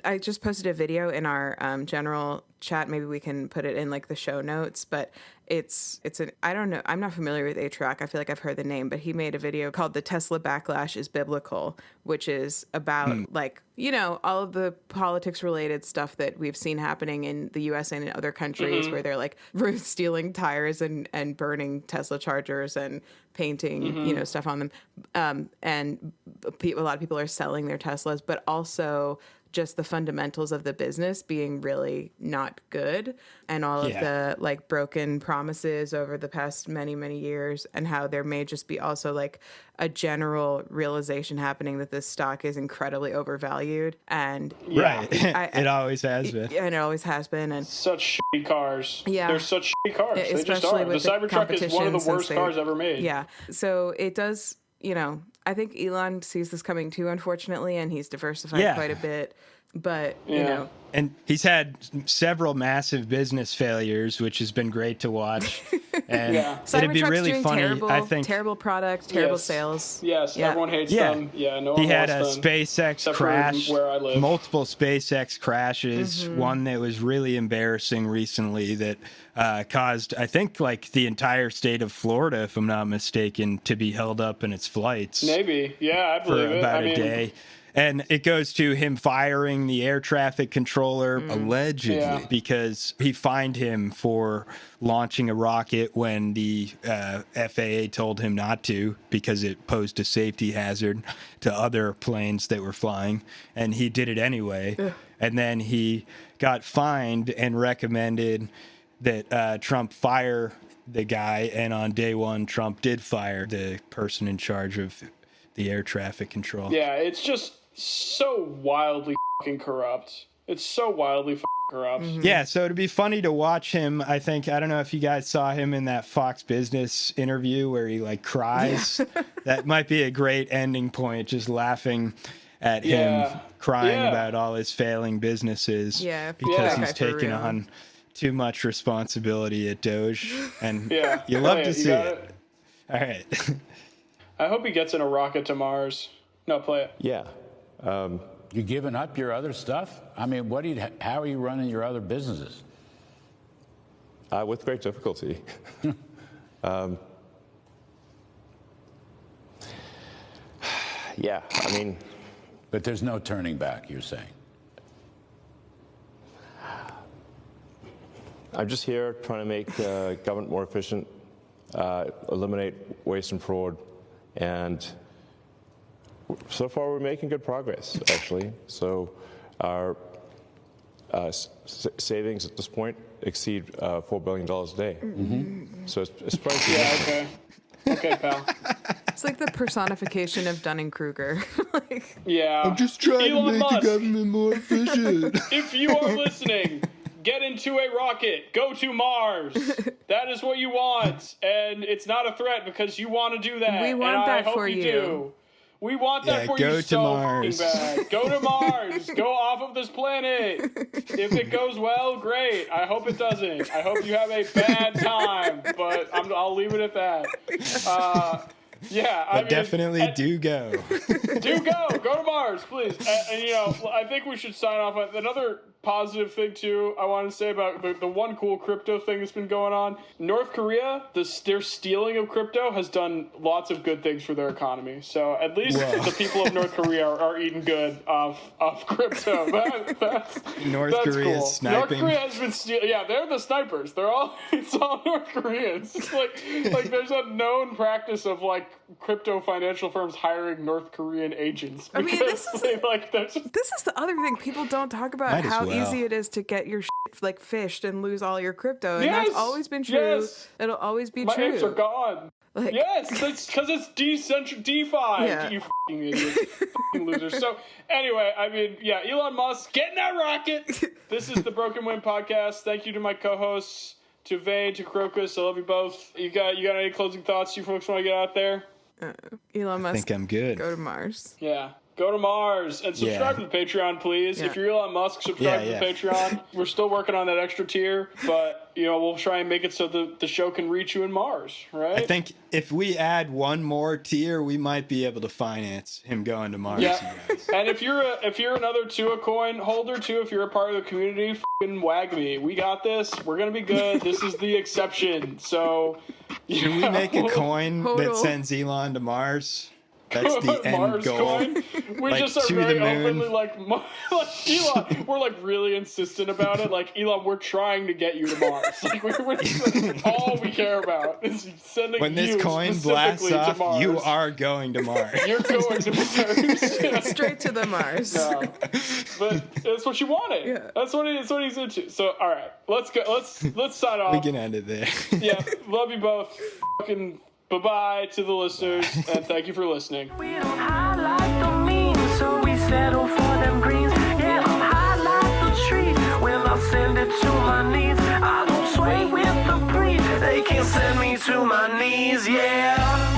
I just posted a video in our general chat. Maybe we can put it in, like, the show notes, but I don't know. I'm not familiar with A-Track. I feel like I've heard the name, but he made a video called The Tesla Backlash is Biblical, which is about like, you know, all of the politics related stuff that we've seen happening in the US and in other countries where they're like stealing tires and burning Tesla chargers and painting, you know, stuff on them. And a lot of people are selling their Teslas, but also just the fundamentals of the business being really not good, and all of the, like, broken promises over the past many, many years, and how there may just be also, like, a general realization happening that this stock is incredibly overvalued. And it always has been. And it always has been. And such shitty cars. Yeah. They're such shitty cars. They just are. The Cybertruck is one of the worst cars ever made. Yeah. So it does, you know, I think Elon sees this coming too, unfortunately, and he's diversified quite a bit. But, you know. And he's had several massive business failures, which has been great to watch. And it'd be really funny. I think terrible product, terrible sales. Yes, everyone hates them. Yeah, no one He had wants a them, SpaceX crash, where I live. multiple SpaceX crashes. One that was really embarrassing recently that caused, I think, like the entire state of Florida, if I'm not mistaken, to be held up in its flights. Maybe, yeah, I believe for it. about a day. And it goes to him firing the air traffic controller, allegedly, because he fined him for launching a rocket when the FAA told him not to, because it posed a safety hazard to other planes that were flying. And he did it anyway. And then he got fined and recommended that Trump fire the guy. And on day one, Trump did fire the person in charge of the air traffic control. Yeah, it's just so wildly fucking corrupt. It's so wildly fucking corrupt. Yeah, so it'd be funny to watch him. I don't know if you guys saw him in that Fox Business interview where he like cries. That might be a great ending point, just laughing at him crying about all his failing businesses because he's taking on too much responsibility at Doge. And you love to see it. All right. I hope he gets in a rocket to Mars. No, play it. Yeah. You giving up your other stuff? I mean, how are you running your other businesses? With great difficulty. Yeah, I mean... But there's no turning back, you're saying? I'm just here trying to make government more efficient, eliminate waste and fraud, and so far we're making good progress, actually. So our savings at this point exceed $4 billion a day. So it's probably... Yeah, okay. Okay, pal. It's like the personification of Dunning-Kruger. I'm just trying Elon to make Musk. the government more efficient. If you are listening, get into a rocket. Go to Mars. That is what you want. And it's not a threat because you want to do that. We want and that I hope for you. you. Do. We want that for go you to so Mars. fucking bad. Go to Mars. Go off of this planet. If it goes well, great. I hope it doesn't. I hope you have a bad time. But I'll leave it at that. I mean, definitely do go. Do go to Mars, please. And I think we should sign off on another positive thing too. I want to say about the one cool crypto thing that's been going on. North Korea, their stealing of crypto has done lots of good things for their economy. So at least the people of North Korea are eating good of crypto. North that's Korea cool. sniping. North Korea has been stealing. Yeah, they're the snipers. It's all North Koreans. It's like there's a known practice of like crypto financial firms hiring North Korean agents. I mean, this is the other thing people don't talk about. Might as how well. easy it is to get your shit fished and lose all your crypto, and that's always been true. It'll always be My true. apes are gone. Yes, it's because it's DeFi. Yeah. You fucking idiots, fucking losers. So anyway, I mean, Elon Musk, get in that rocket. This is the Broken Wind Podcast. Thank you to my co-hosts, to Vane, to Krokus. I love you both. You got any closing thoughts you folks want to get out there? Elon Musk. I think I'm good. Go to Mars. Yeah. Go to Mars and subscribe to the Patreon, please. Yeah. If you're Elon Musk, subscribe to the Patreon. We're still working on that extra tier, but we'll try and make it so the show can reach you in Mars, right? I think if we add one more tier, we might be able to finance him going to Mars. Yeah. And if you're another Tua coin holder too, if you're a part of the community, fucking wag me. We got this. We're gonna be good. This is the exception. So should we make a coin that sends Elon to Mars? That's the end Mars goal. Coin. We like, just are to very the moon. openly like Elon. We're like really insistent about it. Like Elon, we're trying to get you to Mars. Like we're just, all we care about is sending when you this coin blasts specifically to off, Mars. you are going to Mars. You're going to Mars. Straight to the Mars. No. But that's what you wanted. Yeah. That's what he's into. So all right, let's go. Let's sign off. We can end it there. Yeah, love you both. Fucking bye-bye to the listeners, and thank you for listening. We don't highlight the means, so we settle for them greens. Yeah, I'm high like the tree. Well, I'll send it to my knees. I don't sway with the breeze. They can send me to my knees, yeah.